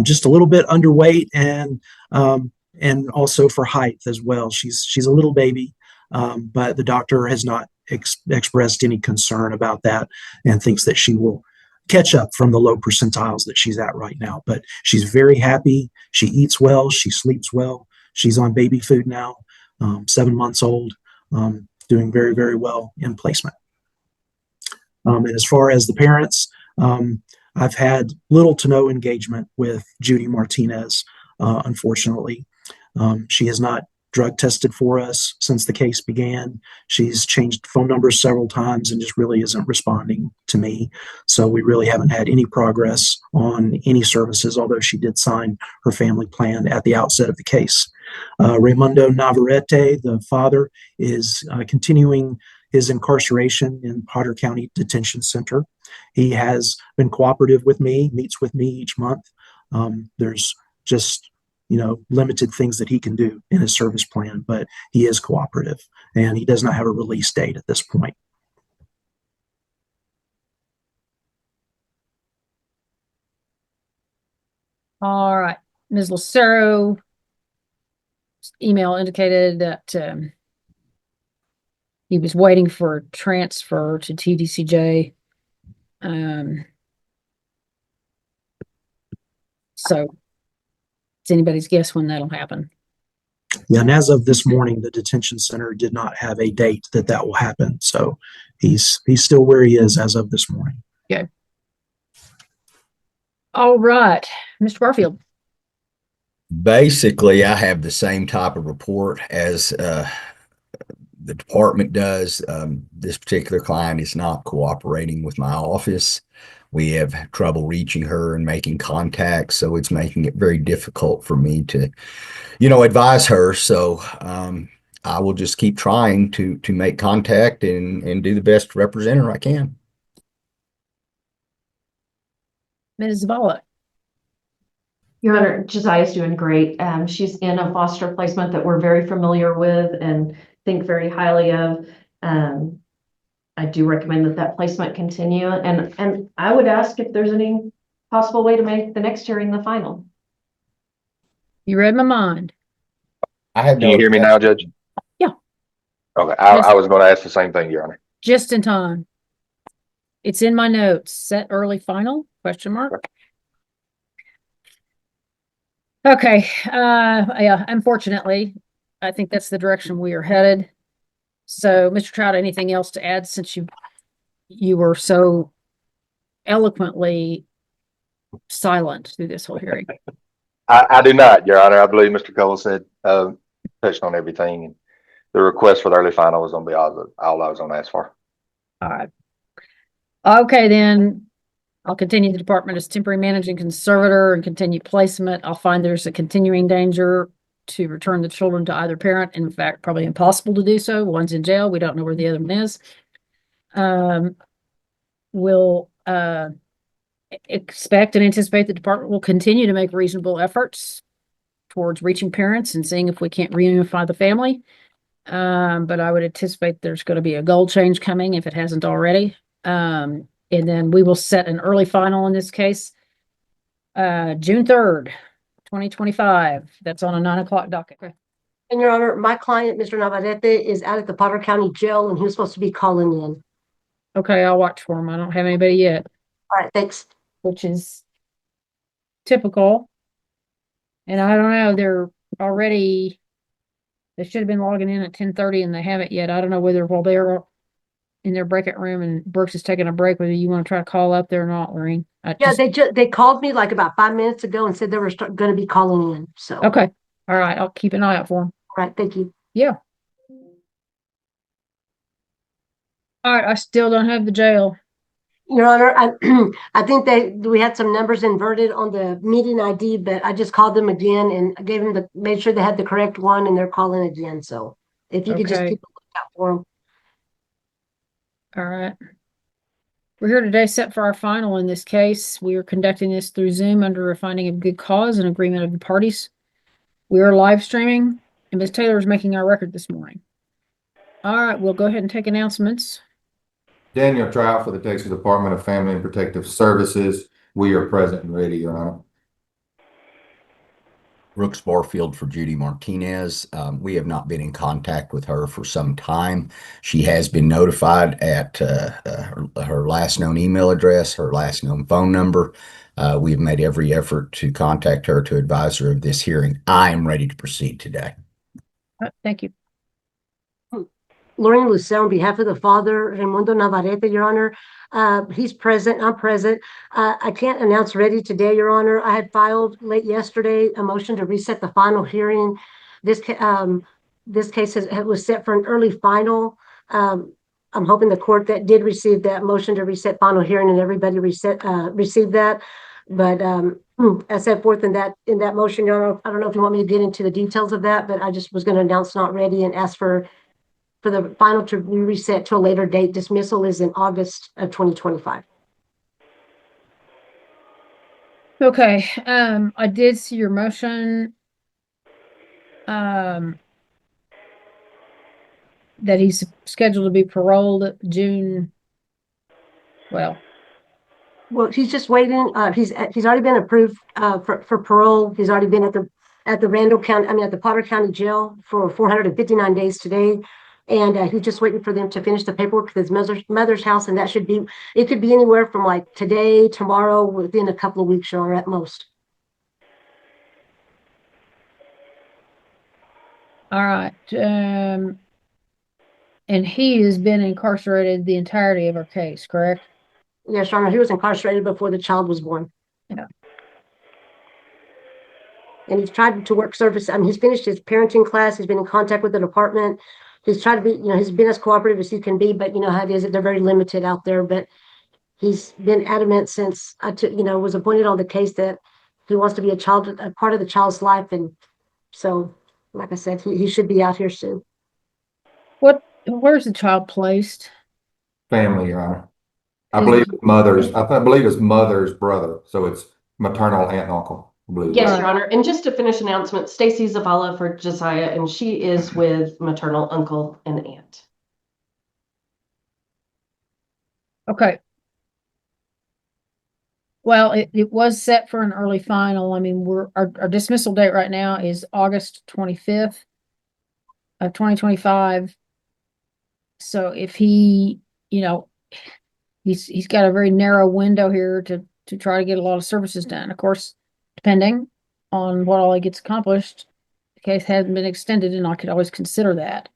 Just a little bit underweight and also for height as well. She's a little baby, but the doctor has not expressed any concern about that and thinks that she will catch up from the low percentiles that she's at right now. But she's very happy. She eats well. She sleeps well. She's on baby food now, 7 months old, doing very, very well in placement. And as far as the parents, I've had little to no engagement with Judy Martinez, unfortunately. She has not drug tested for us since the case began. She's changed phone numbers several times and just really isn't responding to me. So we really haven't had any progress on any services, although she did sign her family plan at the outset of the case. Raimundo Navarrete, the father, is continuing his incarceration in Potter County Detention Center. He has been cooperative with me, meets with me each month. There's just limited things that he can do in his service plan, but he is cooperative and he does not have a release date at this point. All right. Ms. Lucero email indicated that he was waiting for a transfer to TDCJ. So it's anybody's guess when that'll happen. Yeah, and as of this morning, the detention center did not have a date that will happen. So he's still where he is as of this morning. Okay. All right, Mr. Barfield. Basically, I have the same type of report as the department does. This particular client is not cooperating with my office. We have trouble reaching her and making contact, so it's making it very difficult for me to, advise her. So I will just keep trying to make contact and do the best to represent her I can. Ms. Zavala. Your Honor, Josiah's doing great. She's in a foster placement that we're very familiar with and think very highly of. I do recommend that placement continue, and I would ask if there's any possible way to make the next hearing the final. You read my mind. Can you hear me now, Judge? Yeah. Okay, I was going to ask the same thing, Your Honor. Just in time. It's in my notes. Set early final? Question mark. Okay. Yeah, unfortunately, I think that's the direction we are headed. So, Mr. Trout, anything else to add since you were so eloquently silent through this whole hearing? I do not, Your Honor. I believe Mr. Cole said touched on everything, and the request for the early final was going to be all I was going to ask for. All right. Okay, then I'll continue the department as temporary managing conservator and continue placement. I'll find there's a continuing danger to return the children to either parent. In fact, probably impossible to do so. One's in jail. We don't know where the other one is. We'll expect and anticipate the department will continue to make reasonable efforts towards reaching parents and seeing if we can't reunify the family. But I would anticipate there's going to be a goal change coming if it hasn't already. And then we will set an early final in this case, June 3rd, 2025. That's on a 9 o'clock docket. And Your Honor, my client, Mr. Navarrete, is out at the Potter County Jail and he was supposed to be calling in. Okay, I'll watch for him. I don't have anybody yet. All right, thanks. Which is typical. And I don't know, they should have been logging in at 10:30 and they haven't yet. I don't know whether while they're in their breakout room and Brooks is taking a break, whether you want to try to call up there or not, Lorraine. Yeah, they called me like about 5 minutes ago and said they were going to be calling in. So okay, all right, I'll keep an eye out for them. All right, thank you. Yeah. All right, I still don't have the jail. Your Honor, I think we had some numbers inverted on the meeting ID, but I just called them again and I gave them made sure they had the correct one and they're calling again. So if you could just keep a lookout for them. All right. We're here today set for our final in this case. We are conducting this through Zoom under a finding of good cause and agreement of the parties. We are live streaming and Ms. Taylor is making our record this morning. All right, we'll go ahead and take announcements. Daniel Trout for the Texas Department of Family and Protective Services. We are present and ready, Your Honor. Brooks Barfield for Judy Martinez. We have not been in contact with her for some time. She has been notified at her last known email address, her last known phone number. We've made every effort to contact her to advise her of this hearing. I am ready to proceed today. Thank you. Lorraine Lucero on behalf of the father, Raimundo Navarrete, Your Honor. He's present. I'm present. I can't announce ready today, Your Honor. I had filed late yesterday a motion to reset the final hearing. This this case was set for an early final. I'm hoping the court that did receive that motion to reset final hearing and everybody received that. But as set forth in that motion, Your Honor, I don't know if you want me to get into the details of that, but I just was going to announce not ready and ask for the final to be reset to a later date. Dismissal is in August of 2025. Okay, I did see your motion. That he's scheduled to be paroled June. Well, he's just waiting. He's already been approved for parole. He's already been at the Randall County, at the Potter County Jail for 459 days today. And he's just waiting for them to finish the paperwork with his mother's house. And that it could be anywhere from like today, tomorrow, within a couple of weeks or at most. All right. And he has been incarcerated the entirety of our case, correct? Yes, Your Honor. He was incarcerated before the child was born. Yeah. And he's tried to work service. He's finished his parenting class. He's been in contact with the department. He's tried to be, he's been as cooperative as he can be, but how it is, they're very limited out there. But he's been adamant since was appointed on the case that he wants to be a part of the child's life. And so, like I said, he should be out here soon. Where's the child placed? Family, Your Honor. I believe his mother's brother. So it's maternal aunt and uncle. Yes, Your Honor. And just to finish announcement, Stacy Zavala for Josiah, and she is with maternal uncle and aunt. Okay. Well, it was set for an early final. Our dismissal date right now is August 25th of 2025. So if he, he's got a very narrow window here to try to get a lot of services done. Of course, depending on what all he gets accomplished, the case hasn't been extended, and I could always consider that.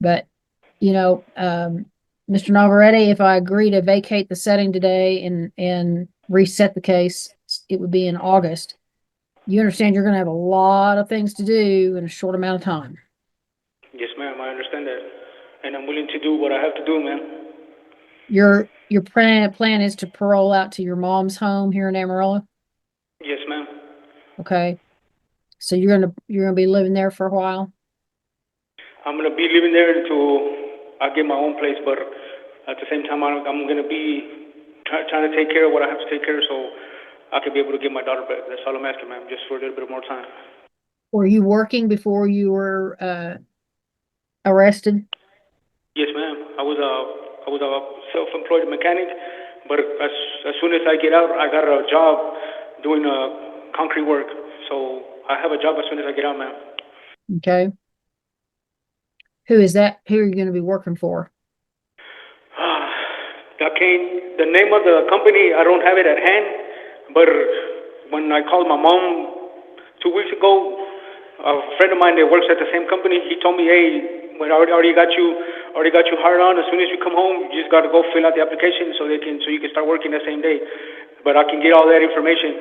But, Mr. Navarrete, if I agree to vacate the setting today and reset the case, it would be in August. You understand you're going to have a lot of things to do in a short amount of time. Yes, ma'am. I understand that. And I'm willing to do what I have to do, ma'am. Your plan is to parole out to your mom's home here in Amarillo? Yes, ma'am. Okay. So you're gonna be living there for a while? I'm gonna be living there until I get my own place, but at the same time, I'm gonna be trying to take care of what I have to take care of, so I can be able to get my daughter back. That's all I'm asking, ma'am, just for a little bit more time. Were you working before you were arrested? Yes, ma'am. I was a self-employed mechanic, but as soon as I get out, I got a job doing concrete work. So I have a job as soon as I get out, ma'am. Okay. Who is that? Who are you going to be working for? The name of the company, I don't have it at hand, but when I called my mom 2 weeks ago, a friend of mine that works at the same company, he told me, hey, when I already got you hired on. As soon as you come home, you just got to go fill out the application so you can start working the same day. But I can get all that information.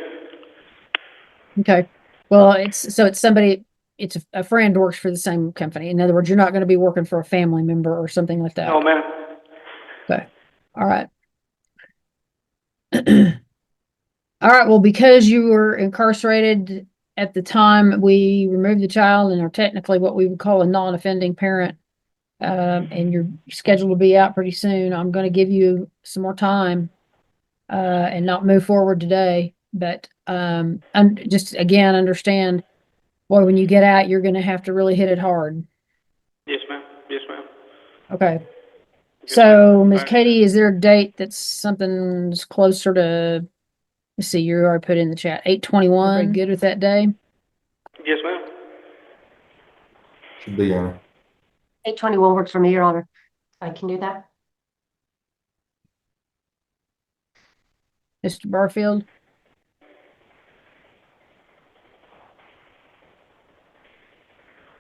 Okay. Well, it's somebody. It's a friend works for the same company. In other words, you're not going to be working for a family member or something like that. No, ma'am. Okay. All right. All right. Well, because you were incarcerated at the time we removed the child and are technically what we would call a non-offending parent, and you're scheduled to be out pretty soon, I'm going to give you some more time and not move forward today. But just again, understand, boy, when you get out, you're going to have to really hit it hard. Yes, ma'am. Yes, ma'am. Okay. So, Ms. Katie, is there a date that's something's closer to, let's see, you already put in the chat, 8/21? Everybody good with that day? Yes, ma'am. Should be, Your Honor. 8/21 works for me, Your Honor. I can do that. Mr. Barfield?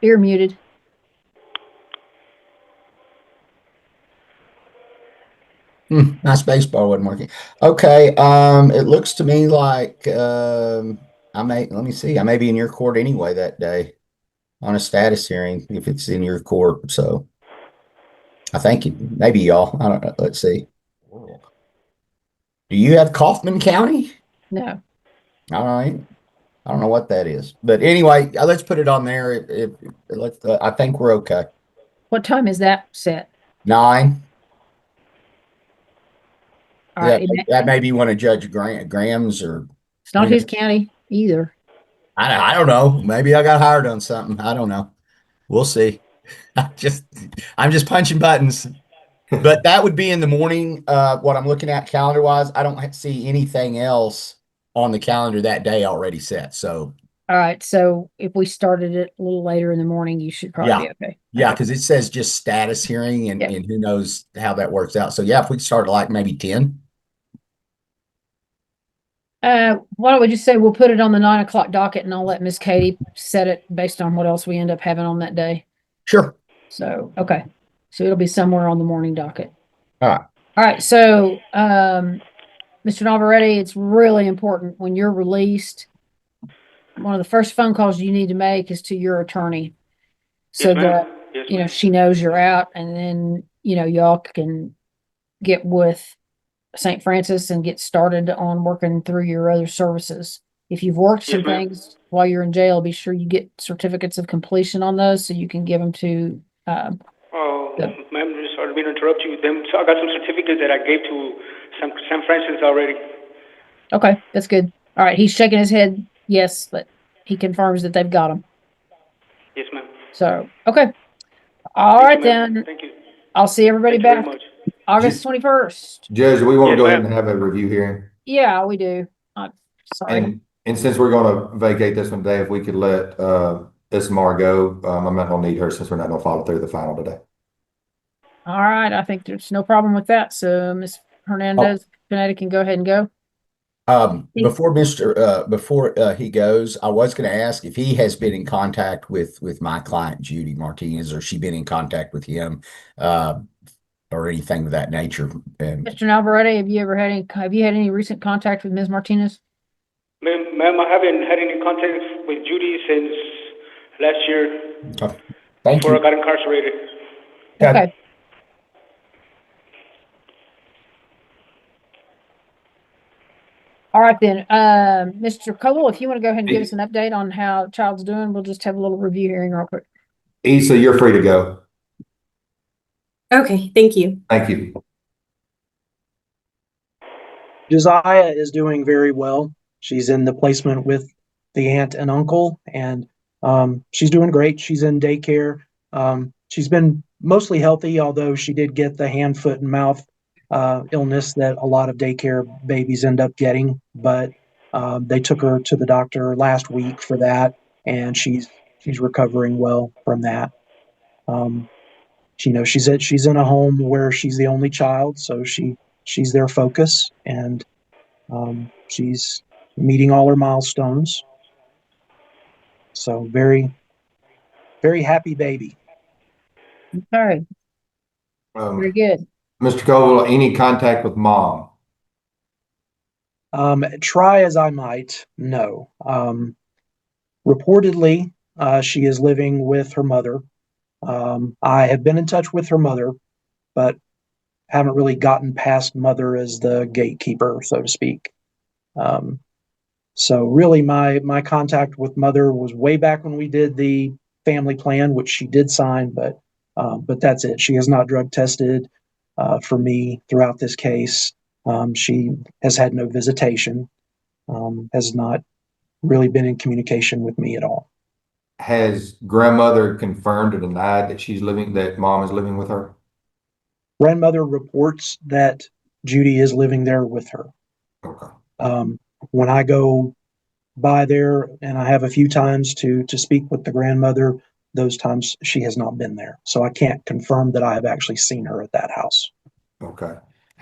You're muted. My space bar wasn't working. Okay. It looks to me like let me see. I may be in your court anyway that day. on a status hearing if it's in your court. So I think maybe y'all, I don't know. Let's see. Do you have Kaufman County? No. All right. I don't know what that is, but anyway, let's put it on there. Let's, I think we're okay. What time is that set? 9. All Yeah, right. that may be one of Judge Graham's, or It's not his county either. I don't know. Maybe I got hired on something. I don't know. We'll see. I'm just punching buttons. But that would be in the morning. What I'm looking at calendar wise, I don't see anything else on the calendar that day already set. So All right. So if we started it a little later in the morning, you should probably be okay. yeah, because it says just status hearing, and who knows how that works out. So yeah, if we start like maybe 10. Why don't we just say we'll put it on the 9 o'clock docket, and I'll let Miss Katie set it based on what else we end up having on that day. Sure. So, okay. So it'll be somewhere on the morning docket. All right. All right. So, Mr. Navarrete, it's really important when you're released. One of the first phone calls you need to make is to your attorney, so Yes, ma'am. that Yes, you know ma'am. she knows you're out, and then y'all can get with St. Francis and get started on working through your other services. If you've worked some Yes, ma'am. things while you're in jail, be sure you get certificates of completion on those so you can give them to. Oh, ma'am, sorry to interrupt you. So I got some certificates that I gave to San Francis already. Okay, that's good. All right, he's shaking his head yes, but he confirms that they've got them. Yes, ma'am. So, okay. All Thank right, you, ma'am. then. Thank you. I'll see everybody Thank you very back much. August 21st. Judge, do we want to Yes, go ahead ma'am. and have a review hearing? Yeah, we do. Sorry. And since we're going to vacate this one today, if we could let Ismar go, I'm not going to need her since we're not going to follow through the final today. All right, I think there's no problem with that. So, Ms. Hernandez, Benetti can go ahead and go. Before he goes, I was going to ask if he has been in contact with my client Judy Martinez, or she been in contact with him, or anything of that nature. And Mr. Navarrete, have you had any recent contact with Ms. Martinez? Ma'am, I haven't had any contact with Judy since last year. Thank before you. I got incarcerated. Okay. All right then, Mr. Cole, if you want to go ahead and give us an update on how the child's doing, we'll just have a little review hearing real quick. Issa, you're free to go. Okay, thank you. Thank you. Josiah is doing very well. She's in the placement with the aunt and uncle, and she's doing great. She's in daycare. She's been mostly healthy, although she did get the hand, foot, and mouth illness that a lot of daycare babies end up getting. But they took her to the doctor last week for that, and she's recovering well from that. She's in a home where she's the only child, so she's their focus, and she's meeting all her milestones. So very, very happy baby. Okay. Very good. Mr. Cole, any contact with mom? Try as I might, no. Reportedly, she is living with her mother. I have been in touch with her mother, but haven't really gotten past mother as the gatekeeper, so to speak. So really my contact with mother was way back when we did the family plan, which she did sign, but that's it. She has not drug tested for me throughout this case. She has had no visitation, has not really been in communication with me at all. Has grandmother confirmed or denied that mom is living with her? Grandmother reports that Judy is living there with her. Okay. When I go by there, and I have a few times to speak with the grandmother, those times she has not been there. So I can't confirm that I have actually seen her at that house. Okay.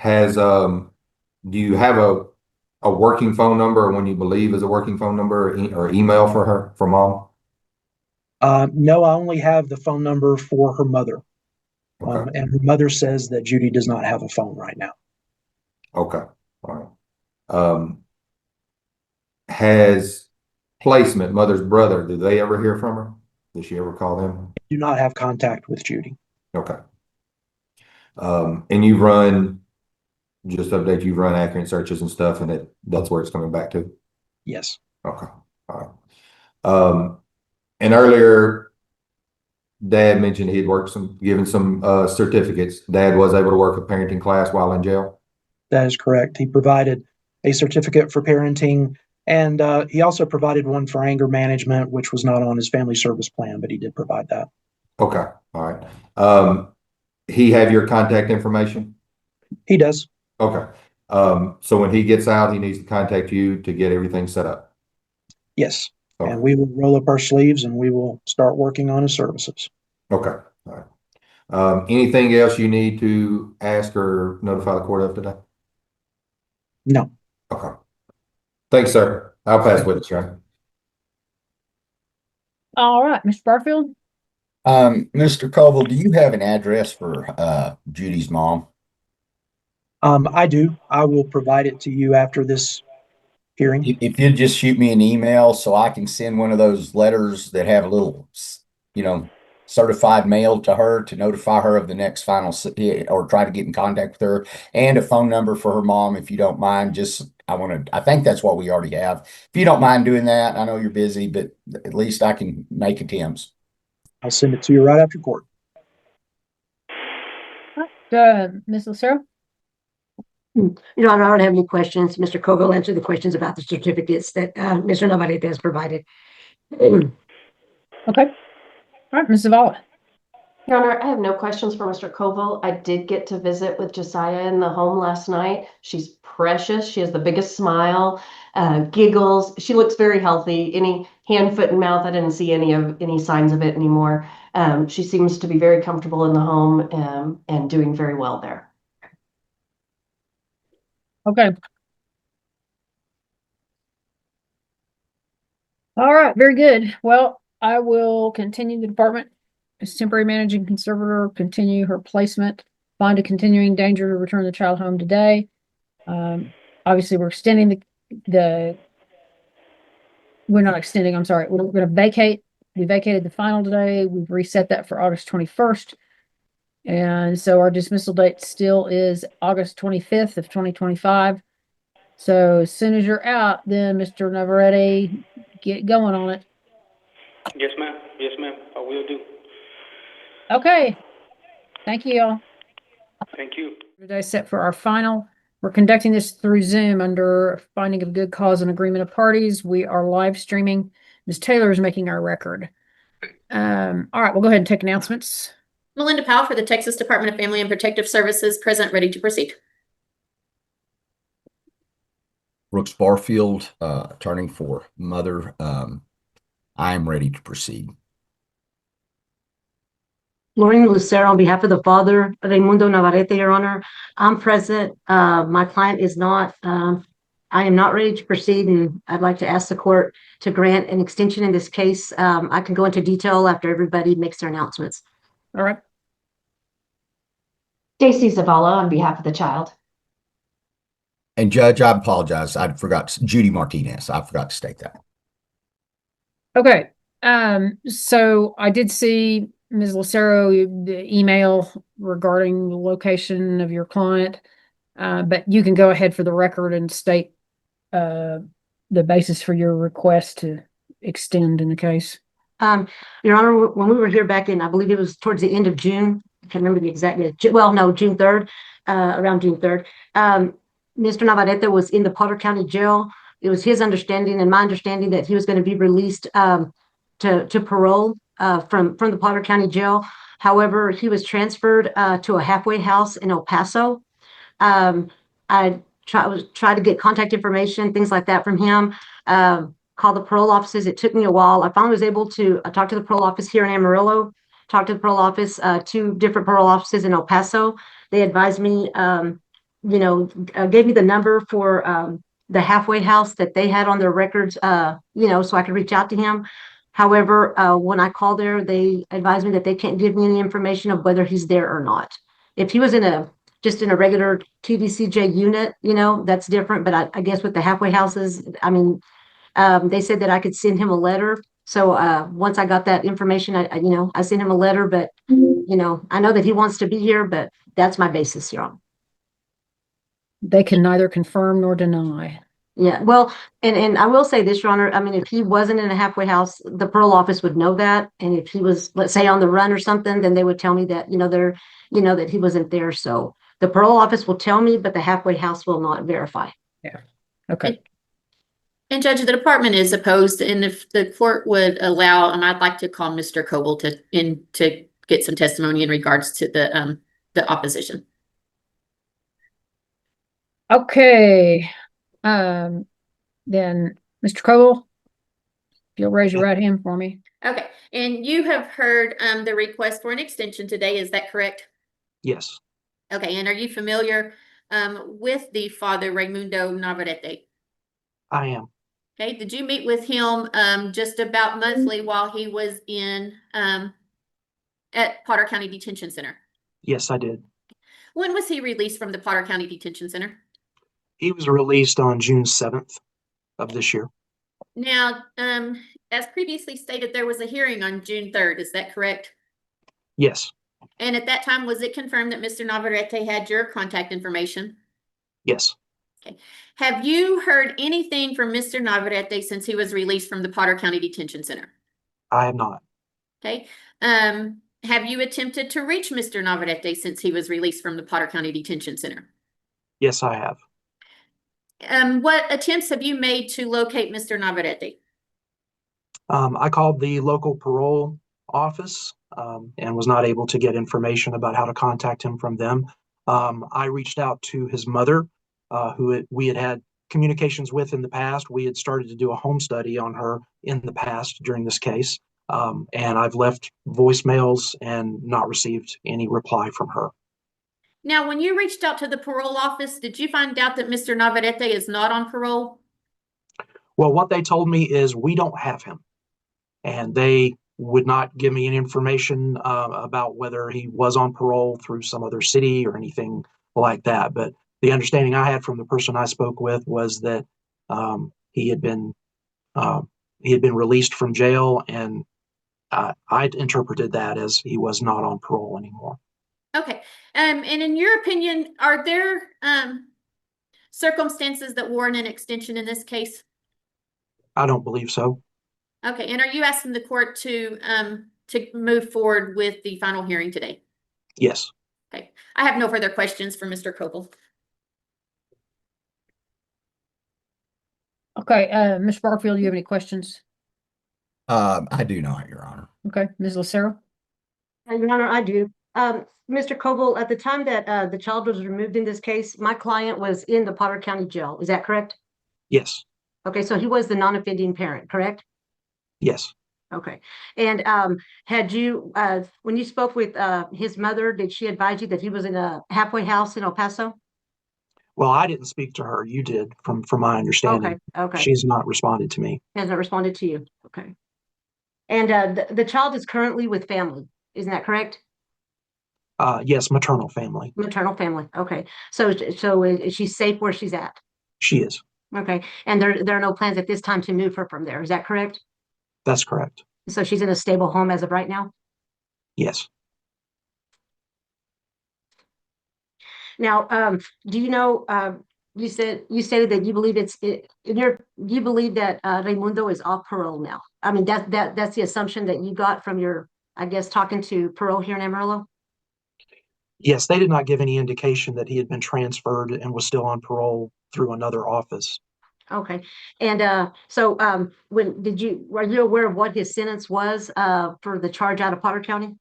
Do you have a working phone number, or when you believe is a working phone number, or email for mom? No, I only have the phone number for her mother. Okay. And her mother says that Judy does not have a phone right now. Okay. All right. Has placement, mother's brother, do they ever hear from her? Did she ever call them? Do not have contact with Judy. Okay. And you've run, just update, you've run accurate searches and stuff, and that's where it's coming back to? Yes. Okay. All right. And earlier, Dad mentioned he'd worked given some certificates. Dad was able to work a parenting class while in jail? That is correct. He provided a certificate for parenting, and he also provided one for anger management, which was not on his family service plan, but he did provide that. Okay. All right. He have your contact information? He does. Okay. So when he gets out, he needs to contact you to get everything set up? Yes. Okay. And we will roll up our sleeves and we will start working on his services. Okay. All right. Anything else you need to ask or notify the court of today? No. Okay. Thanks, sir. I'll pass with it, Sharon. All right, Mr. Barfield. Mr. Koval, do you have an address for Judy's mom? I do. I will provide it to you after this hearing. If you'd just shoot me an email so I can send one of those letters that have a little, certified mail to her to notify her of the next final, or try to get in contact with her, and a phone number for her mom, if you don't mind. I think that's what we already have. If you don't mind doing that, I know you're busy, but at least I can make attempts. I'll send it to you right after court. Ms. Lucero? Your Honor, I don't have any questions. Mr. Koval answered the questions about the certificates that Mr. Navarrete has provided. Okay. All right, Ms. Zavala. Your Honor, I have no questions for Mr. Koval. I did get to visit with Josiah in the home last night. She's precious. She has the biggest smile, giggles. She looks very healthy. Any hand, foot, and mouth, I didn't see any signs of it anymore. She seems to be very comfortable in the home and doing very well there. Okay. All right, very good. Well, I will continue the department as temporary managing conservator, continue her placement, find a continuing danger to return the child home today. Obviously, we're extending we're not extending, I'm sorry. We're going to vacate. We vacated the final today. We've reset that for August 21st. And so our dismissal date still is August 25th of 2025. So as soon as you're out, then Mr. Navarrete, get going on it. Yes, ma'am. Yes, ma'am. I will do. Okay. Thank you all. Thank you. Today set for our final. We're conducting this through Zoom under finding of good cause and agreement of parties. We are live streaming. Ms. Taylor is making our record. All right, we'll go ahead and take announcements. Melinda Powell for the Texas Department of Family and Protective Services, present, ready to proceed. Brooks Barfield, attorney for mother. I am ready to proceed. Lauren Lucero on behalf of the father, Raimundo Navarrete, Your Honor. I'm present. My client is not. I am not ready to proceed, and I'd like to ask the court to grant an extension in this case. I can go into detail after everybody makes their announcements. All right. Stacy Zavala on behalf of the child. And Judge, I apologize. I forgot Judy Martinez. I forgot to state that. Okay. So I did see Ms. Lucero, the email regarding the location of your client, but you can go ahead for the record and state the basis for your request to extend in the case. Your Honor, when we were here back in, I believe it was towards the end of June, I can't remember the exact date. Well, no, June 3rd, around June 3rd. Mr. Navarrete was in the Potter County Jail. It was his understanding and my understanding that he was going to be released to parole from the Potter County Jail. However, he was transferred to a halfway house in El Paso. I tried to get contact information, things like that from him. Called the parole offices. It took me a while. I finally was able to talk to the parole office here in Amarillo, talk to the parole office, 2 different parole offices in El Paso. They advised me, gave me the number for the halfway house that they had on their records, so I could reach out to him. However, when I called there, they advised me that they can't give me any information of whether he's there or not. If he was just in a regular TDCJ unit, that's different. But I guess with the halfway houses, they said that I could send him a letter So, once I got that information, I sent him a letter, but, I know that he wants to be here, but that's my basis, Your Honor. They can neither confirm nor deny. Yeah, well, and I will say this, Your Honor, I mean, if he wasn't in a halfway house, the parole office would know that. And if he was, let's say, on the run or something, then they would tell me that, that he wasn't there. So the parole office will tell me, but the halfway house will not verify. Yeah. Okay. And Judge, the department is opposed, and if the court would allow, and I'd like to call Mr. Coble to get some testimony in regards to the opposition. Okay. Then Mr. Coble, if you'll raise your right hand for me. Okay, and you have heard the request for an extension today, is that correct? Yes, Okay, and are you familiar with the father Raimundo Navarrete? I am. Okay, did you meet with him just about monthly while he was in at Potter County Detention Center? Yes, I did. When was he released from the Potter County Detention Center? He was released on June 7th of this year. Now, as previously stated, there was a hearing on June 3rd, is that correct? Yes, And at that time, was it confirmed that Mr. Navarrete had your contact information? yes. Okay. Have you heard anything from Mr. Navarrete since he was released from the Potter County Detention Center? I have not. Okay. Have you attempted to reach Mr. Navarrete since he was released from the Potter County Detention Center? Yes, I have. What attempts have you made to locate Mr. Navarrete? I called the local parole office and was not able to get information about how to contact him from them. I reached out to his mother, who we had had communications with in the past. We had started to do a home study on her in the past during this case. And I've left voicemails and not received any reply from her. Now, when you reached out to the parole office, did you find out that Mr. Navarrete is not on parole? Well, what they told me is we don't have him. And they would not give me any information about whether he was on parole through some other city or anything like that. But the understanding I had from the person I spoke with was that he had been released from jail, and I interpreted that as he was not on parole anymore. Okay. And in your opinion, are there circumstances that warrant an extension in this case? I don't believe so. Okay. And are you asking the court to move forward with the final hearing today? Yes. Okay. I have no further questions for Mr. Coble. Okay, Ms. Barfield, do you have any questions? I do not, Your Honor. Okay, Ms. Lucero? Your Honor, I do. Mr. Coble, at the time that the child was removed in this case, my client was in the Potter County Jail. Is that correct? Yes. Okay, so he was the non-offending parent, correct? Yes. Okay. And had you, when you spoke with his mother, did she advise you that he was in a halfway house in El Paso? Well, I didn't speak to her. You did, from my understanding. Okay. She's not responded to me. Hasn't responded to you. Okay. And the child is currently with family. Isn't that correct? Yes, maternal family. Maternal family. Okay. So is she safe where she's at? She is. Okay. And there are no plans at this time to move her from there. Is that correct? That's correct. So she's in a stable home as of right now? Yes. Now, do you know, you stated that you believe you believe that Raimundo is off parole now. I mean, that's the assumption that you got from your, I guess, talking to parole here in Amarillo? Yes, they did not give any indication that he had been transferred and was still on parole through another office. Okay. And so were you aware of what his sentence was for the charge out of Potter County?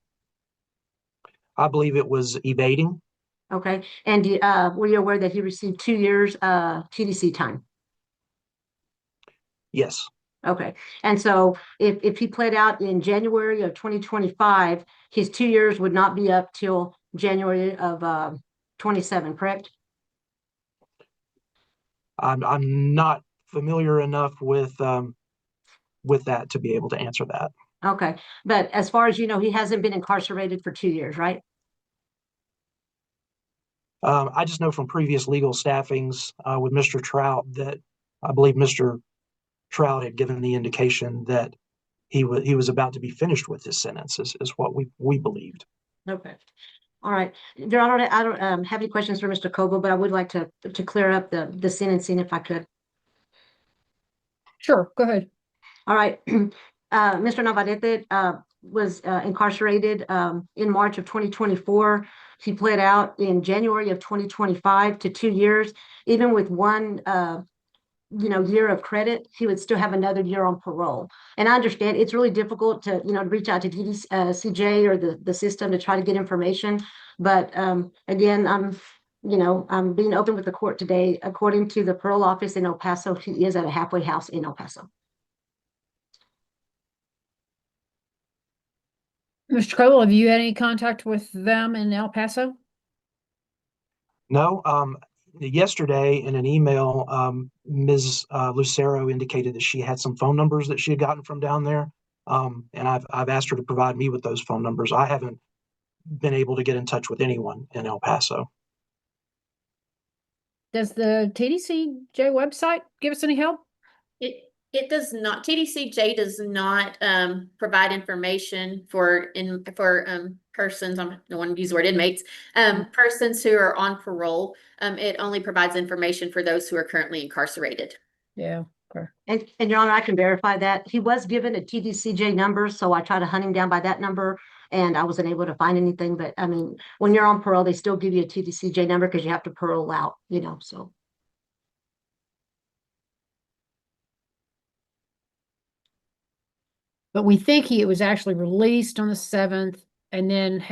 I believe it was evading. Okay. And were you aware that he received 2 years TDC time? Yes. Okay. And so if he played out in January of 2025, his 2 years would not be up till January of 27, correct? I'm not familiar enough with that to be able to answer that. Okay. But as far as you know, he hasn't been incarcerated for 2 years, right? I just know from previous legal staffings with Mr. Trout that I believe Mr. Trout had given the indication that he was about to be finished with his sentence, is what we believed. Okay. All right. Your Honor, I don't have any questions for Mr. Coble, but I would like to clear up the sentencing if I could. Sure, go ahead. All right. Mr. Navarrete was incarcerated in March of 2024. He pled out in January of 2025 to 2 years. Even with one year of credit, he would still have another year on parole. And I understand it's really difficult to, reach out to DDCJ or the system to try to get information. But again, I'm being open with the court today. According to the parole office in El Paso, he is at a halfway house in El Paso. Mr. Coble, have you had any contact with them in El Paso? No, yesterday in an email, Ms. Lucero indicated that she had some phone numbers that she had gotten from down there. And I've asked her to provide me with those phone numbers. I haven't been able to get in touch with anyone in El Paso. Does the TDCJ website give us any help? It does not. TDCJ does not provide information for persons. I don't want to use the word inmates. Persons who are on parole. It only provides information for those who are currently incarcerated. Yeah. Okay. And Your Honor, I can verify that he was given a TDCJ number, so I tried to hunt him down by that number, and I wasn't able to find anything. But I mean, when you're on parole, they still give you a TDCJ number because you have to parole out. So. But we think he was actually released on the 7th and then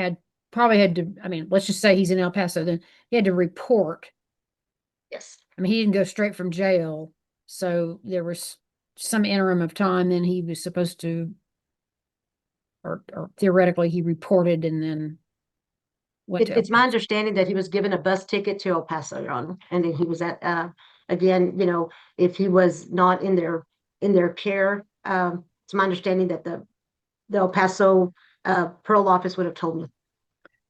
probably had to, let's just say he's in El Paso, then he had to report. Yes. He didn't go straight from jail. So there was some interim of time, then he was supposed to, or theoretically he reported and then went to It's my understanding that he was given a bus ticket to El Paso, Your Honor, and then he was at, again, if he was not in their care, it's my understanding that the El Paso parole office would have told me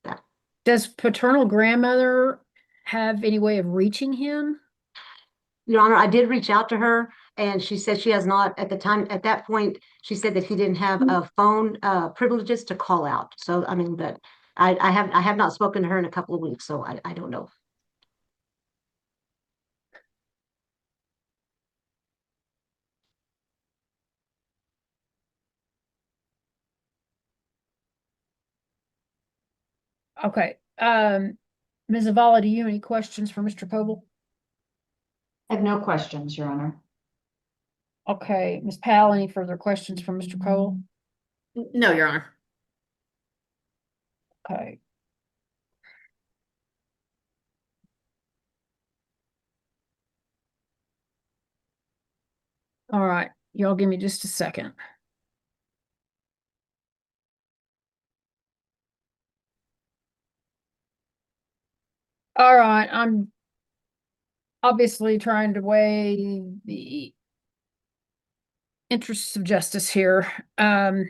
that. Does paternal grandmother have any way of reaching him? Your Honor, I did reach out to her, and she said she has not at that point, she said that he didn't have a phone privileges to call out. So, but I have not spoken to her in a couple of weeks, so I don't know. Okay. Ms. Zavala, do you have any questions for Mr. Coble? I have no questions, Your Honor. Okay. Ms. Powell, any further questions from Mr. Coble? No, Your Honor. Okay. All right. Y'all give me just a second. All right. I'm obviously trying to weigh the interests of justice here. I'm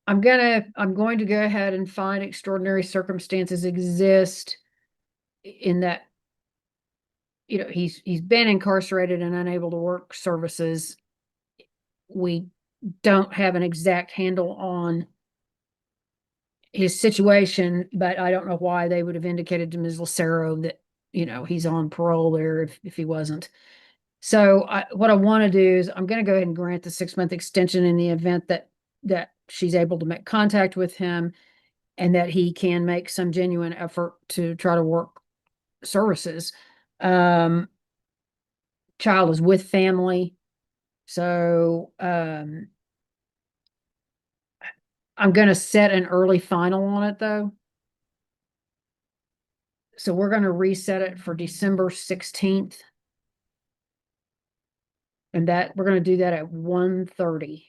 going to go ahead and find extraordinary circumstances exist in that, he's been incarcerated and unable to work services. We don't have an exact handle on his situation, but I don't know why they would have indicated to Ms. Lucero that, he's on parole there if he wasn't. So what I want to do is I'm going to go ahead and grant the 6-month extension in the event that she's able to make contact with him and that he can make some genuine effort to try to work services. Child is with family. So I'm going to set an early final on it though. So we're going to reset it for December 16th. And that we're going to do that at 1:30.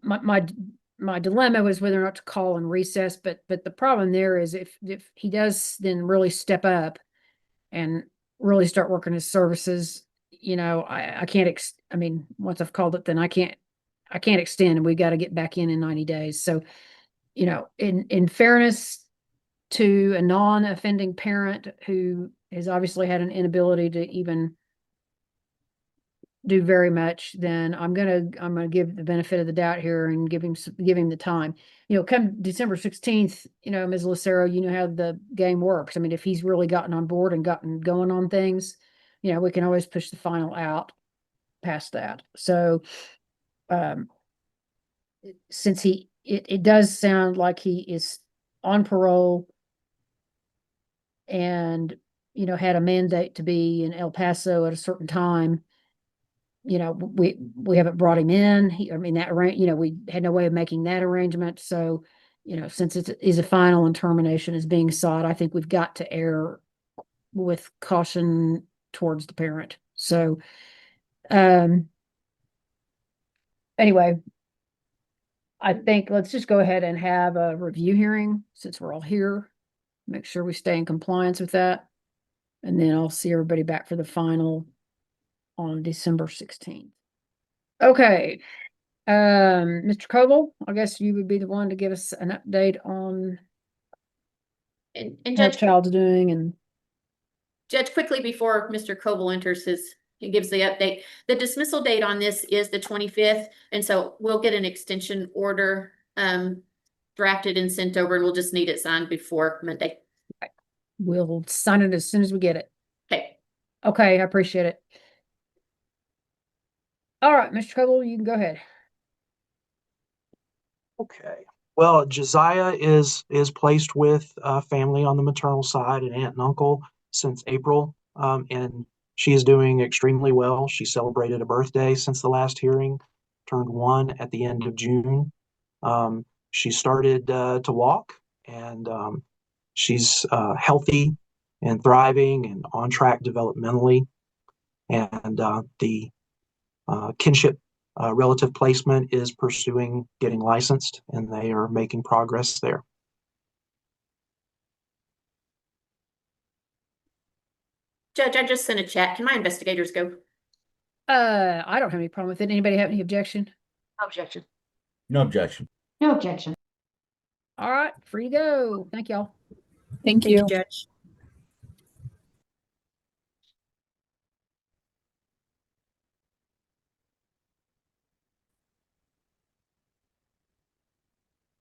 My dilemma was whether or not to call and recess, but the problem there is if he does then really step up and really start working his services, I can't once I've called it, then I can't extend, and we got to get back in 90 days. So, in fairness, to a non-offending parent who has obviously had an inability to even do very much, then I'm gonna give the benefit of the doubt here and give him the time. Come December 16th, Ms. Lucero, you know how the game works. I mean, if he's really gotten on board and gotten going on things, we can always push the final out past that. So, since it does sound like he is on parole and, had a mandate to be in El Paso at a certain time, we haven't brought him in. We had no way of making that arrangement. So, since it is a final and termination is being sought, I think we've got to err with caution towards the parent. So, anyway, I think let's just go ahead and have a review hearing since we're all here. Make sure we stay in compliance with that. And then I'll see everybody back for the final on December 16th. Okay. Mr. Coble, I guess you would be the one to give us an update on And how Judge, child's doing. And Judge, quickly before Mr. Coble enters he gives the update. The dismissal date on this is the 25th. And so we'll get an extension order drafted and sent over, and we'll just need it signed before Monday. we'll sign it as soon as we get it. Okay. Okay, I appreciate it. All right, Mr. Coble, you can go ahead. Okay. Well, Josiah is placed with family on the maternal side, an aunt and uncle, since April, and she is doing extremely well. She celebrated a birthday since the last hearing, turned 1 at the end of June. She started to walk, and she's healthy and thriving and on track developmentally. And the kinship relative placement is pursuing getting licensed, and they are making progress there. Judge, I just sent a chat. Can my investigators go? I don't have any problem with it. Anybody have any objection? No objection. No objection. No objection. All right, free to go. Thank y'all. Thank you. Judge.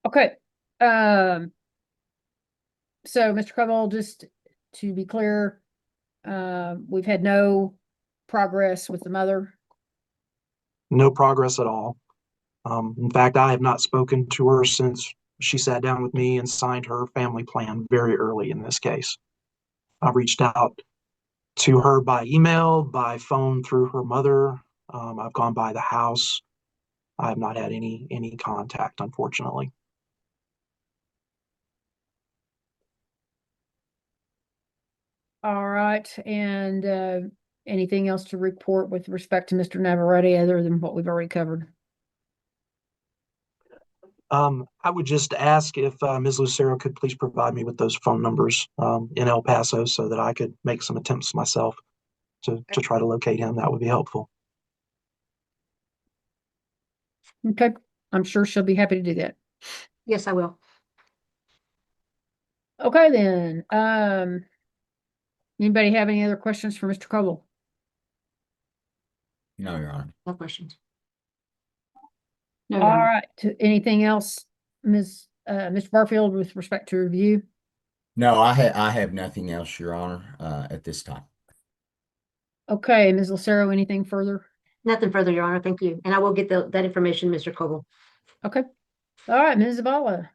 Okay. So Mr. Crumwell, just to be clear, we've had no progress with the mother. No progress at all. In fact, I have not spoken to her since she sat down with me and signed her family plan very early in this case. I've reached out to her by email, by phone through her mother. I've gone by the house. I have not had any contact, unfortunately. All right, and anything else to report with respect to Mr. Navarrete other than what we've already covered? I would just ask if Ms. Lucero could please provide me with those phone numbers in El Paso so that I could make some attempts myself to try to locate him. That would be helpful. Okay, I'm sure she'll be happy to do that. Yes, I will. Okay, then. Anybody have any other questions for Mr. Coble? No, Your Honor. No questions. No, All right. Anything else, Mr. Barfield, with respect to review? No, I have nothing else, Your Honor, at this time. Okay, Ms. Lucero, anything further? Nothing further, Your Honor. Thank you. And I will get that information, Mr. Coble. Okay. All right, Ms. Zavala.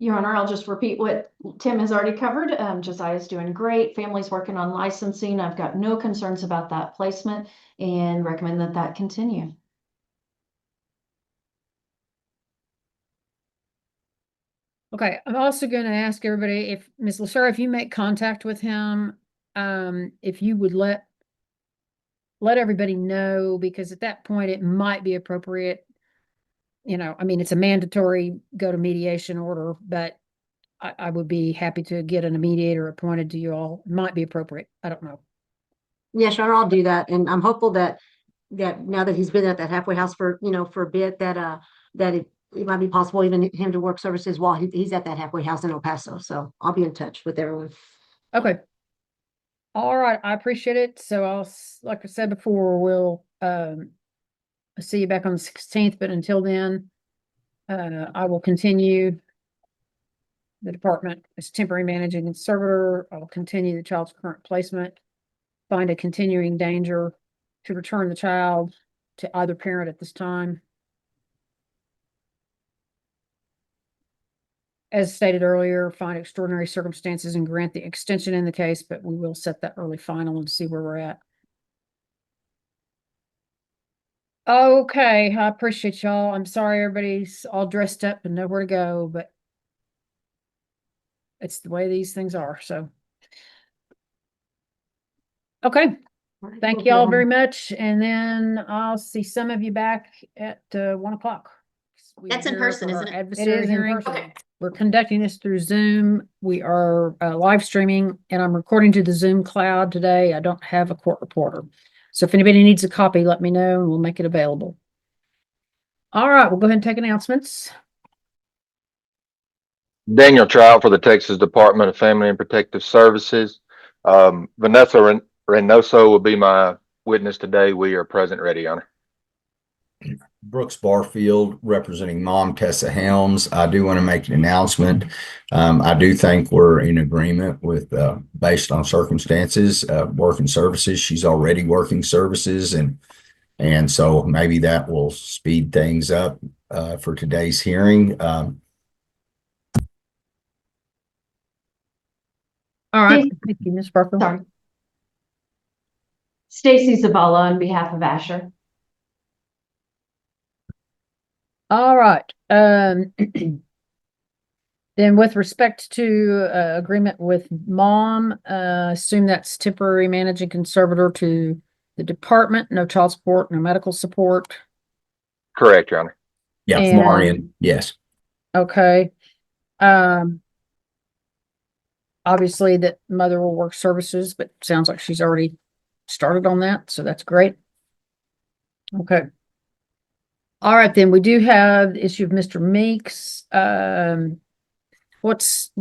Your Honor, I'll just repeat what Tim has already covered. Josiah's doing great. Family's working on licensing. I've got no concerns about that placement and recommend that continue. Okay, I'm also going to ask everybody if Ms. Lucero, if you make contact with him, if you would let everybody know, because at that point it might be appropriate. I mean, it's a mandatory go to mediation order, but I would be happy to get a mediator appointed to you all. It might be appropriate. I don't know. Yes, Your Honor, I'll do that. And I'm hopeful that now that he's been at that halfway house for a bit, that it might be possible even him to work services while he's at that halfway house in El Paso. So I'll be in touch with everyone. Okay. All right, I appreciate it. So like I said before, we'll see you back on the 16th, but until then, I will continue the department as temporary managing conservator. I will continue the child's current placement, find a continuing danger to return the child to either parent at this time. As stated earlier, find extraordinary circumstances and grant the extension in the case, but we will set that early final and see where we're at. Okay, I appreciate y'all. I'm sorry everybody's all dressed up and nowhere to go, but it's the way these things are, so. Okay, thank y'all very much, and then I'll see some of you back at 1 o'clock. That's in person, isn't it? It is in person. Okay. We're conducting this through Zoom. We are live streaming, and I'm recording to the Zoom cloud today. I don't have a court reporter. So if anybody needs a copy, let me know and we'll make it available. All right, we'll go ahead and take announcements. Daniel Trout for the Texas Department of Family and Protective Services. Vanessa Reynoso will be my witness today. We are present ready, Your Honor. Brooks Barfield representing Mom Tessa Helms. I do want to make an announcement. I do think we're in agreement with, based on circumstances, working services. She's already working services, and so maybe that will speed things up for today's hearing. All right, thank you, Ms. Barfield. Sorry. Stacy Zavala on behalf of Asher. All right. Then with respect to agreement with Mom, assume that's temporary managing conservator to the department, no child support, no medical support. Correct, Your Honor. Yeah, from our end, yes. Okay. Obviously that mother will work services, but sounds like she's already started on that, so that's great. Okay. All right, then we do have the issue of Mr. Meeks. What's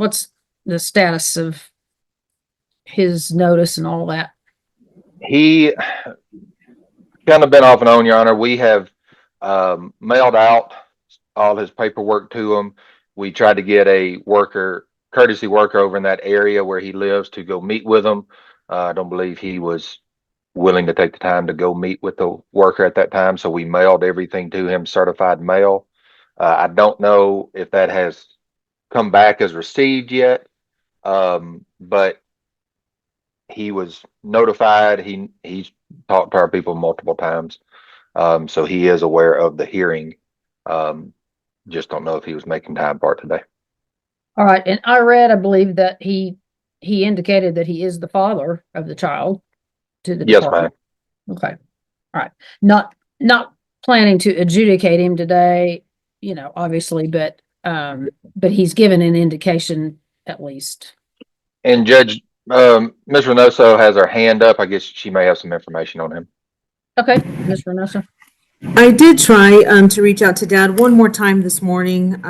the status of his notice and all that? He kind of been off and on, Your Honor. We have mailed out all his paperwork to him. We tried to get a courtesy worker over in that area where he lives to go meet with him. I don't believe he was willing to take the time to go meet with the worker at that time, so we mailed everything to him, certified mail. I don't know if that has come back as received yet, but he was notified. He's talked to our people multiple times, so he is aware of the hearing. Just don't know if he was making time for it today. All right, and I believe that he indicated that he is the father of the child to the department. Yes, ma'am. Okay. All right. Not planning to adjudicate him today, obviously, but he's given an indication at least. And Judge, Ms. Reynoso has her hand up. I guess she may have some information on him. Okay, Ms. Reynoso. I did try to reach out to Dad one more time this morning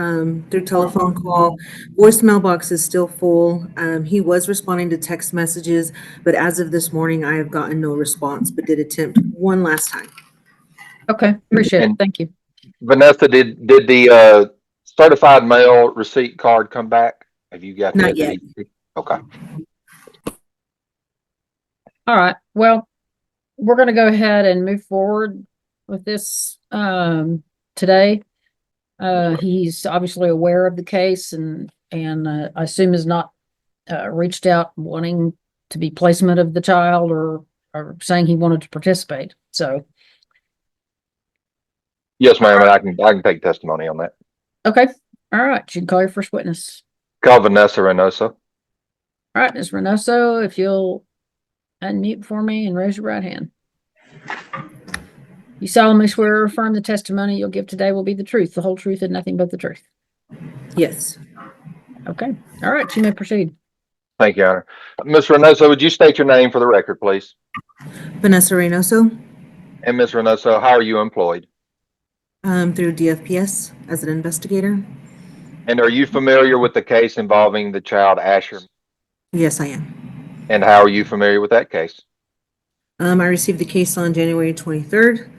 through telephone call. Voicemail box is still full. He was responding to text messages, but as of this morning, I have gotten no response, but did attempt one last time. Okay, appreciate it. Thank you. Vanessa, did the certified mail receipt card come back? Have you got Not that? yet. Okay. All right. Well, we're going to go ahead and move forward with this today. He's obviously aware of the case and I assume has not reached out wanting to be placement of the child or saying he wanted to participate. So Yes, ma'am, and I can take testimony on that. okay. All right. You can call your first witness. Call Vanessa Reynoso. All right, Ms. Reynoso, if you'll unmute for me and raise your right hand. You solemnly swear or affirm the testimony you'll give today will be the truth, the whole truth, and nothing but the truth. Yes. Okay. All right. You may proceed. Thank you, Your Honor. Ms. Reynoso, would you state your name for the record, please? Vanessa Reynoso. And Ms. Reynoso, how are you employed? Through DFPS as an investigator. And are you familiar with the case involving the child Asher? Yes, I am. And how are you familiar with that case? I received the case on January 23rd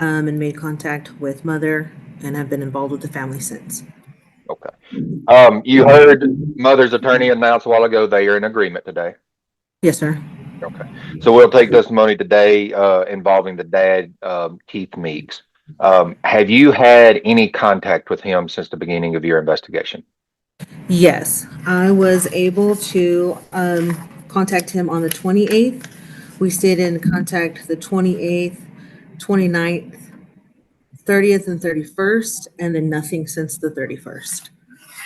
and made contact with mother and have been involved with the family since. Okay. You heard mother's attorney announce a while ago they are in agreement today. Yes, sir. Okay. So we'll take testimony today involving the dad, Keith Meeks. Have you had any contact with him since the beginning of your investigation? Yes, I was able to contact him on the 28th. We stayed in contact the 28th, 29th, 30th, and 31st, and then nothing since the 31st.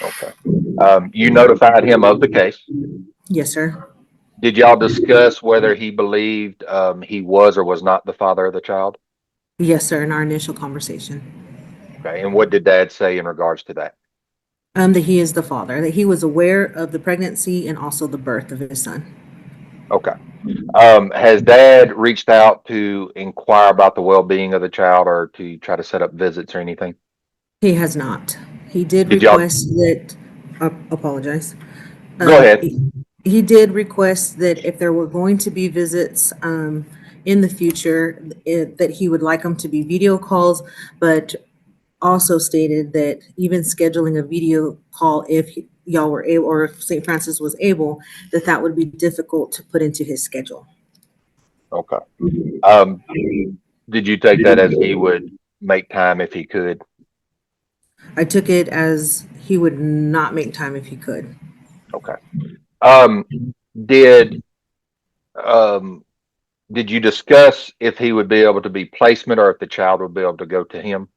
Okay. You notified him of the case? Yes, sir. Did y'all discuss whether he believed he was or was not the father of the child? Yes, sir, in our initial conversation. Okay. And what did dad say in regards to that? That he is the father, that he was aware of the pregnancy and also the birth of his son. Okay. Has dad reached out to inquire about the well-being of the child or to try to set up visits or anything? He has not. He did Did y'all- request that, apologize. Go ahead. He did request that if there were going to be visits in the future, that he would like them to be video calls, but also stated that even scheduling a video call, if y'all were able, or if St. Francis was able, that would be difficult to put into his schedule. Okay. Did you take that as he would make time if he could? I took it as he would not make time if he could. Okay. Did you discuss if he would be able to be placement or if the child would be able to go to him?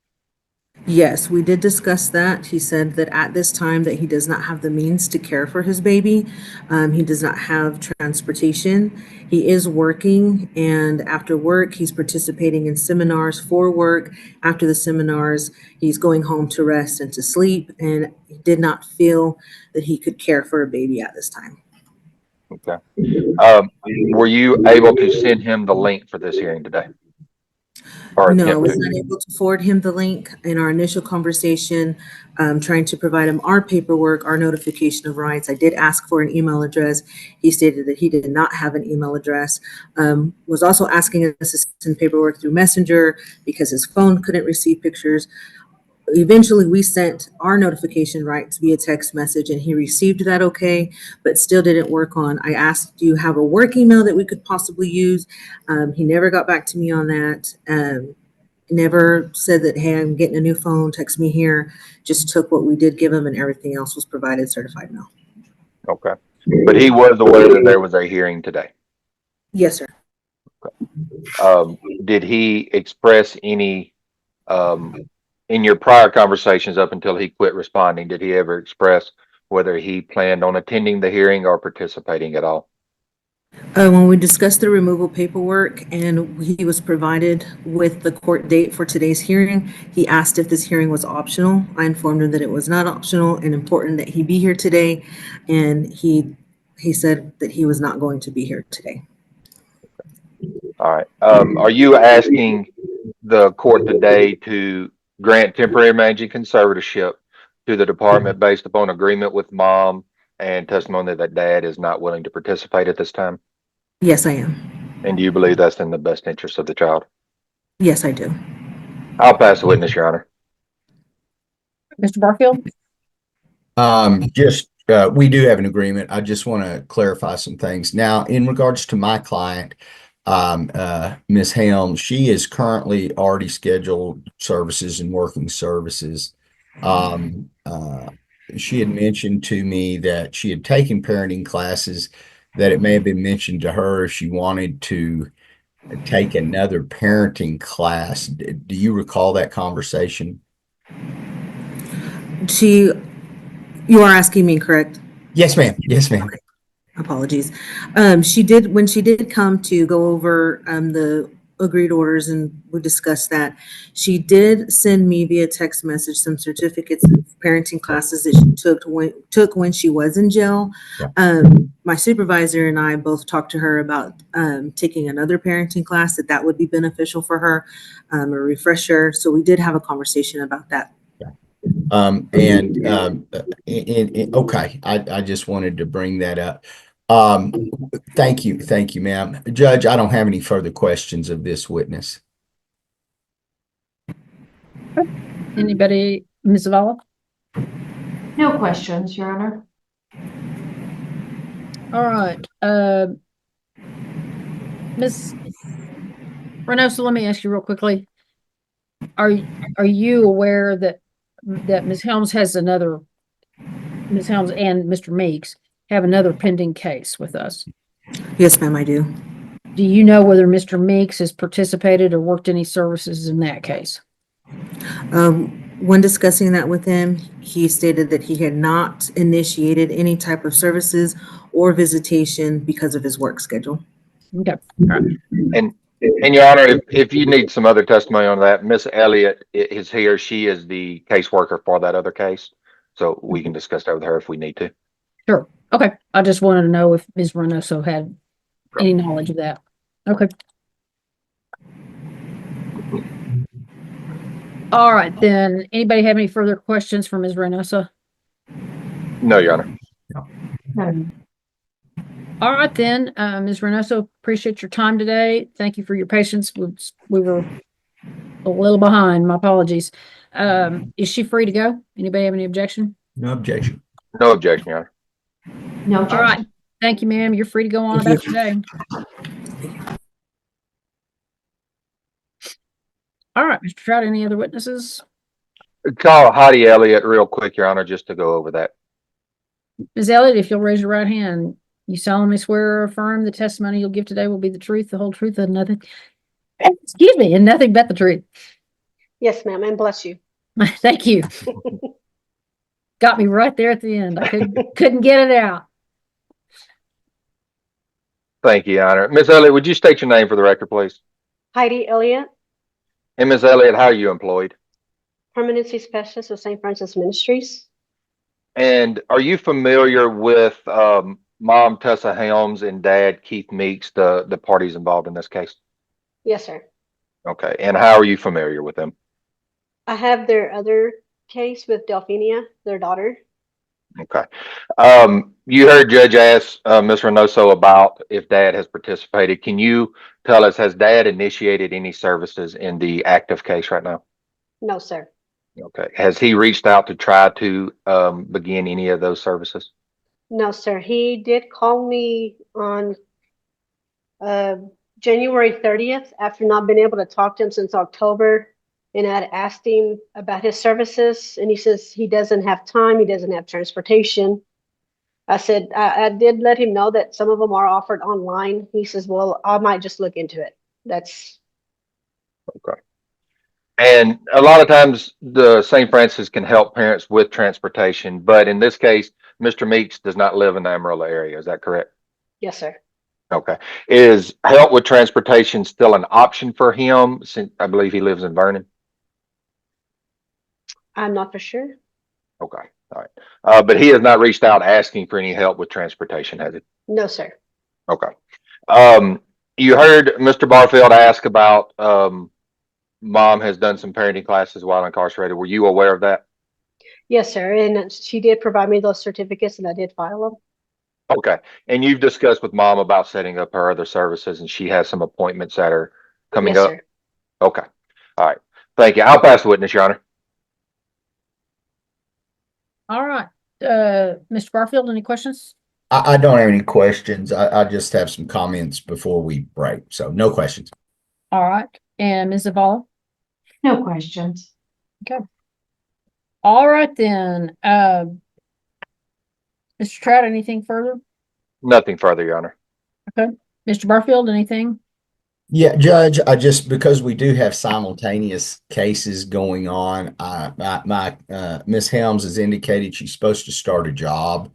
Yes, we did discuss that. He said that at this time that he does not have the means to care for his baby. He does not have transportation. He is working, and after work, he's participating in seminars for work. After the seminars, he's going home to rest and to sleep, and he did not feel that he could care for a baby at this time. Okay. Were you able to send him the link for this hearing today? Or No, I attempt was to? not able to forward him the link in our initial conversation, trying to provide him our paperwork, our notification of rights. I did ask for an email address. He stated that he did not have an email address. Was also asking us to send paperwork through Messenger because his phone couldn't receive pictures. Eventually, we sent our notification rights via text message, and he received that okay, but still didn't work on. I asked, do you have a work email that we could possibly use? He never got back to me on that. Never said that, hey, I'm getting a new phone, text me here. Just took what we did give him, and everything else was provided certified mail. Okay. But he was aware that there was a hearing today? Yes, sir. Did he express any, in your prior conversations up until he quit responding, did he ever express whether he planned on attending the hearing or participating at all? When we discussed the removal paperwork and he was provided with the court date for today's hearing, he asked if this hearing was optional. I informed him that it was not optional and important that he be here today, and he said that he was not going to be here today. All right. Are you asking the court today to grant temporary managing conservatorship to the department based upon agreement with mom and testimony that dad is not willing to participate at this time? Yes, I am. And do you believe that's in the best interest of the child? Yes, I do. I'll pass the witness, Your Honor. Mr. Barfield? We do have an agreement. I just want to clarify some things. Now, in regards to my client, Ms. Helm, she is currently already scheduled services and working services. She had mentioned to me that she had taken parenting classes, that it may have been mentioned to her if she wanted to take another parenting class. Do you recall that conversation? You are asking me, correct? Yes, ma'am. Yes, ma'am. Apologies. She did, when she did come to go over the agreed orders and we discussed that. She did send me via text message some certificates of parenting classes that she took when she was in jail. My supervisor and I both talked to her about taking another parenting class that would be beneficial for her, a refresher. So we did have a conversation about that. Okay, I just wanted to bring that up. Thank you, ma'am. Judge, I don't have any further questions of this witness. Anybody, Ms. Zavala? No questions, Your Honor. All right, Ms. Reynoso, let me ask you real quickly. Are you aware that Ms. Helms and Mr. Meeks have another pending case with us? Yes, ma'am, I do. Do you know whether Mr. Meeks has participated or worked any services in that case? When discussing that with him, he stated that he had not initiated any type of services or visitation because of his work schedule. Okay. All right. And Your Honor, if you need some other testimony on that, Miss Elliott is here. She is the caseworker for that other case. So we can discuss that with her if we need to. Sure. Okay. I just wanted to know if Ms. Reynoso had any knowledge of that. Okay. All right, then. Anybody have any further questions for Ms. Reynoso? No, Your Honor. No. All right, then, Ms. Reynoso, appreciate your time today. Thank you for your patience. We were a little behind. My apologies. Is she free to go? Anybody have any objection? No objection. No objection, Your Honor. No objection. All right. Thank you, ma'am. You're free to go on about your day. All right, Mr. Trout, any other witnesses? Call Heidi Elliott real quick, Your Honor, just to go over that. Ms. Elliott, if you'll raise your right hand, you solemnly swear or affirm the testimony you'll give today will be the truth, the whole truth, and nothing, excuse me, and nothing but the truth. Yes, ma'am, and bless you. Thank you. Got me right there at the end. I couldn't get it out. Thank you, Your Honor. Ms. Elliott, would you state your name for the record, please? Heidi Elliott, And Ms. Elliott, how are you employed? Permanency Specialist with St. Francis Ministries. And are you familiar with Mom Tessa Helms and Dad Keith Meeks, the parties involved in this case? Yes, sir. Okay. And how are you familiar with them? I have their other case with Delphina, their daughter. Okay. You heard Judge ask Ms. Reynoso about if Dad has participated. Can you tell us, has Dad initiated any services in the active case right now? No, sir. Okay. Has he reached out to try to begin any of those services? No, sir. He did call me on January 30th after not being able to talk to him since October. And I'd asked him about his services, and he says he doesn't have time. He doesn't have transportation. I said, I did let him know that some of them are offered online. He says, well, I might just look into it. That's okay. And a lot of times the St. Francis can help parents with transportation, but in this case, Mr. Meeks does not live in the Amarillo area. Is that correct? Yes, sir. Okay. Is help with transportation still an option for him, since I believe he lives in Vernon? I'm not for sure. Okay. All right. But he has not reached out asking for any help with transportation, has he? No, sir. Okay. You heard Mr. Barfield ask about Mom has done some parenting classes while incarcerated. Were you aware of that? Yes, sir. And she did provide me those certificates, and I did file them. Okay. And you've discussed with Mom about setting up her other services, and she has some appointments that are coming up? Sir. Okay. All right. Thank you. I'll pass the witness, Your Honor. All right. Mr. Barfield, any questions? I don't have any questions. I just have some comments before we break. So no questions. All right. And Ms. Zavala? No questions. Okay. All right, then. Mr. Trout, anything further? Nothing further, Your Honor. Okay. Mr. Barfield, anything? Yeah, Judge, because we do have simultaneous cases going on, Miss Helms has indicated she's supposed to start a job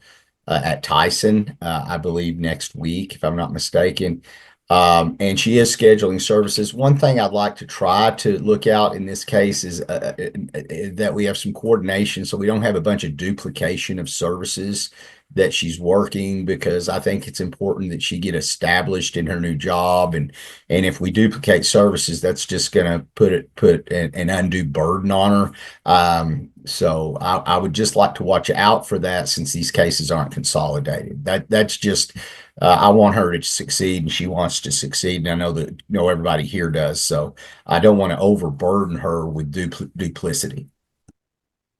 at Tyson, I believe next week, if I'm not mistaken. And she is scheduling services. One thing I'd like to try to look out in this case is that we have some coordination so we don't have a bunch of duplication of services that she's working, because I think it's important that she get established in her new job. And if we duplicate services, that's just going to put an undue burden on her. So I would just like to watch out for that, since these cases aren't consolidated. That's just I want her to succeed, and she wants to succeed, and I know that everybody here does. So I don't want to overburden her with duplicity.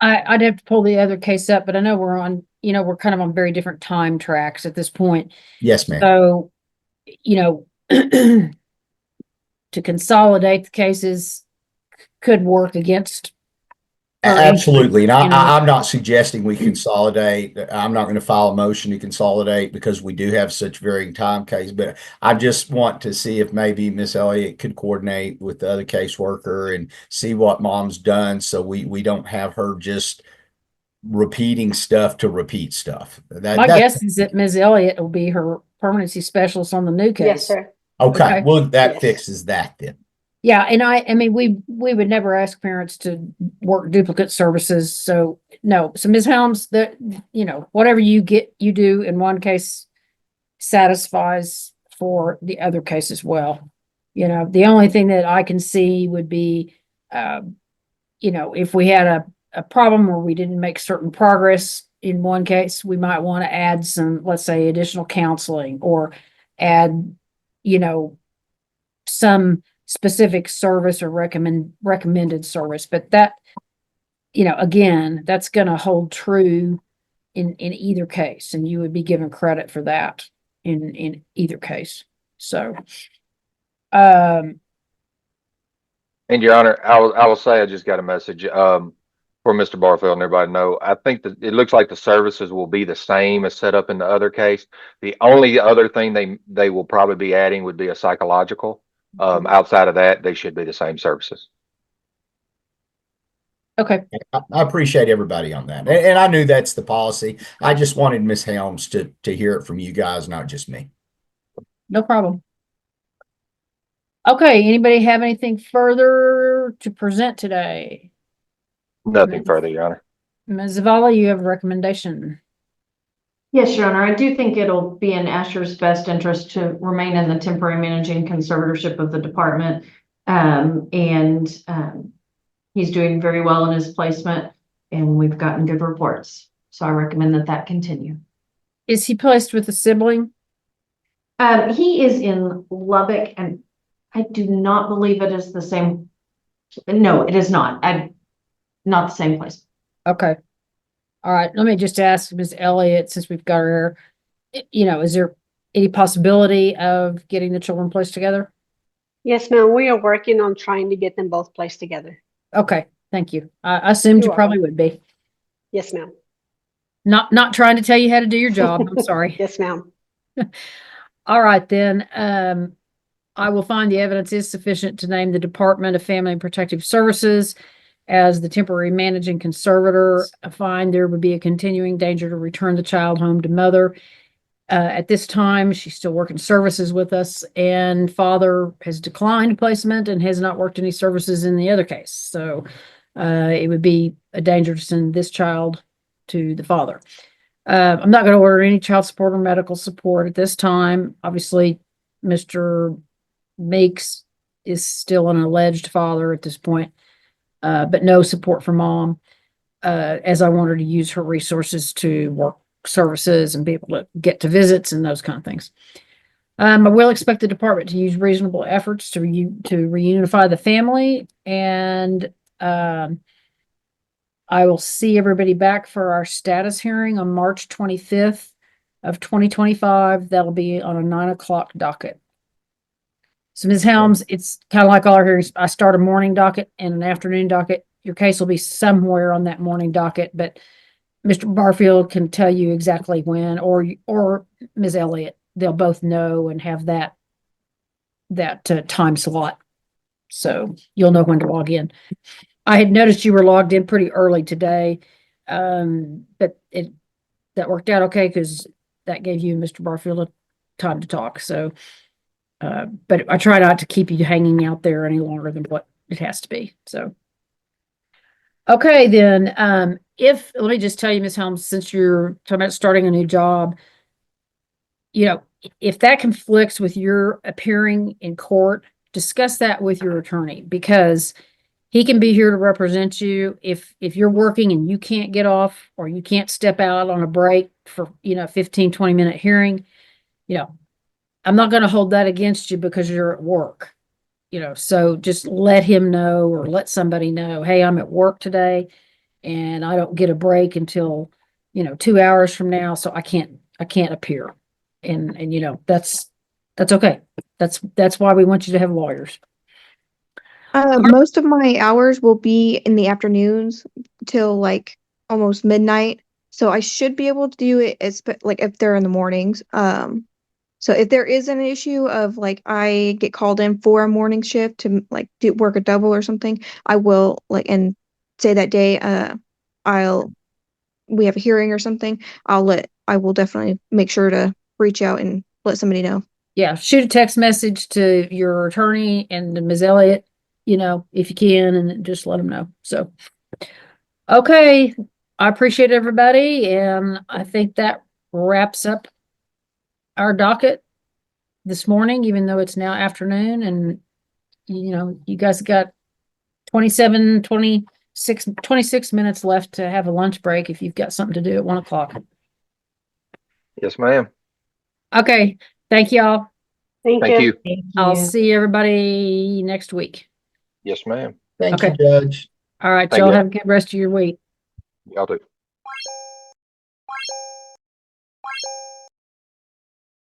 I'd have to pull the other case up, but I know we're kind of on very different time tracks at this point. Yes, ma'am. So, to consolidate the cases could work against her. Absolutely. And I'm not suggesting we consolidate. I'm not going to file a motion to consolidate because we do have such varying time case, but I just want to see if maybe Miss Elliott could coordinate with the other caseworker and see what mom's done, so we don't have her just repeating stuff to repeat stuff. My guess is that Ms. Elliott will be her permanency specialist on the new case. Yes, sir. Okay. Well, that Yes. fixes that then. Yeah, and I mean, we would never ask parents to work duplicate services. So no. So Ms. Helms, whatever you do in one case satisfies for the other case as well. The only thing that I can see would be, if we had a problem where we didn't make certain progress in one case, we might want to add some, let's say, additional counseling, or add, some specific service or recommended service. But that, again, that's going to hold true in either case, and you would be given credit for that in either case. So, And Your Honor, I will say I just got a message for Mr. Barfield and everybody to know. I think that it looks like the services will be the same as set up in the other case. The only other thing they will probably be adding would be a psychological. Outside of that, they should be the same services. Okay. I appreciate everybody on that. And I knew that's the policy. I just wanted Miss Helms to hear it from you guys, not just me. No problem. Okay, anybody have anything further to present today? Nothing further, Your Honor. Ms. Zavala, you have a recommendation. Yes, Your Honor, I do think it'll be in Asher's best interest to remain in the temporary managing conservatorship of the department. He's doing very well in his placement, and we've gotten good reports. So I recommend that continue. Is he placed with a sibling? He is in Lubbock, and I do not believe it is the same. No, it is not. Not the same place. Okay. All right. Let me just ask Ms. Elliott, since we've got her here, is there any possibility of getting the children placed together? Yes, ma'am. We are working on trying to get them both placed together. Okay. Thank you. I assumed you probably would be. Yes, ma'am. Not trying to tell you how to do your job. I'm sorry. Yes, ma'am. All right, then. I will find the evidence is sufficient to name the Department of Family and Protective Services as the temporary managing conservator. I find there would be a continuing danger to return the child home to mother. At this time, she's still working services with us, and father has declined placement and has not worked any services in the other case. So it would be a danger to send this child to the father. I'm not going to order any child support or medical support at this time. Obviously, Mr. Meeks is still an alleged father at this point, but no support for mom, as I want her to use her resources to work services and be able to get to visits and those kind of things. I will expect the department to use reasonable efforts to reunify the family, and I will see everybody back for our status hearing on March 25th of 2025. That'll be on a 9:00 docket. So Ms. Helms, it's kind of like all our hearings. I start a morning docket and an afternoon docket. Your case will be somewhere on that morning docket, but Mr. Barfield can tell you exactly when, or Ms. Elliott. They'll both know and have that time slot. So you'll know when to log in. I had noticed you were logged in pretty early today, but that worked out okay because that gave you and Mr. Barfield time to talk. So But I try not to keep you hanging out there any longer than what it has to be. So, okay, then, let me just tell you, Ms. Helms, since you're talking about starting a new job, if that conflicts with your appearing in court, discuss that with your attorney, because he can be here to represent you. If you're working and you can't get off, or you can't step out on a break for, 15, 20-minute hearing, I'm not going to hold that against you because you're at work. So just let him know, or let somebody know, hey, I'm at work today and I don't get a break until, 2 hours from now. So I can't appear. And that's okay. That's why we want you to have lawyers. Most of my hours will be in the afternoons till like almost midnight. So I should be able to do it if they're in the mornings. So if there is an issue of like I get called in for a morning shift to like work a double or something, I will and say that day we have a hearing or something, I will definitely make sure to reach out and let somebody know. Yeah, shoot a text message to your attorney and to Ms. Elliott, if you can, and just let them know. So, okay, I appreciate everybody, and I think that wraps up our docket this morning, even though it's now afternoon, and you guys got 26 minutes left to have a lunch break if you've got something to do at 1 o'clock. Yes, ma'am. Okay, thank y'all. Thank you. I'll see everybody next week. Yes, ma'am. Thank Okay. you, Judge. All right, Thank y'all you. have a good rest of your week. Y'all too.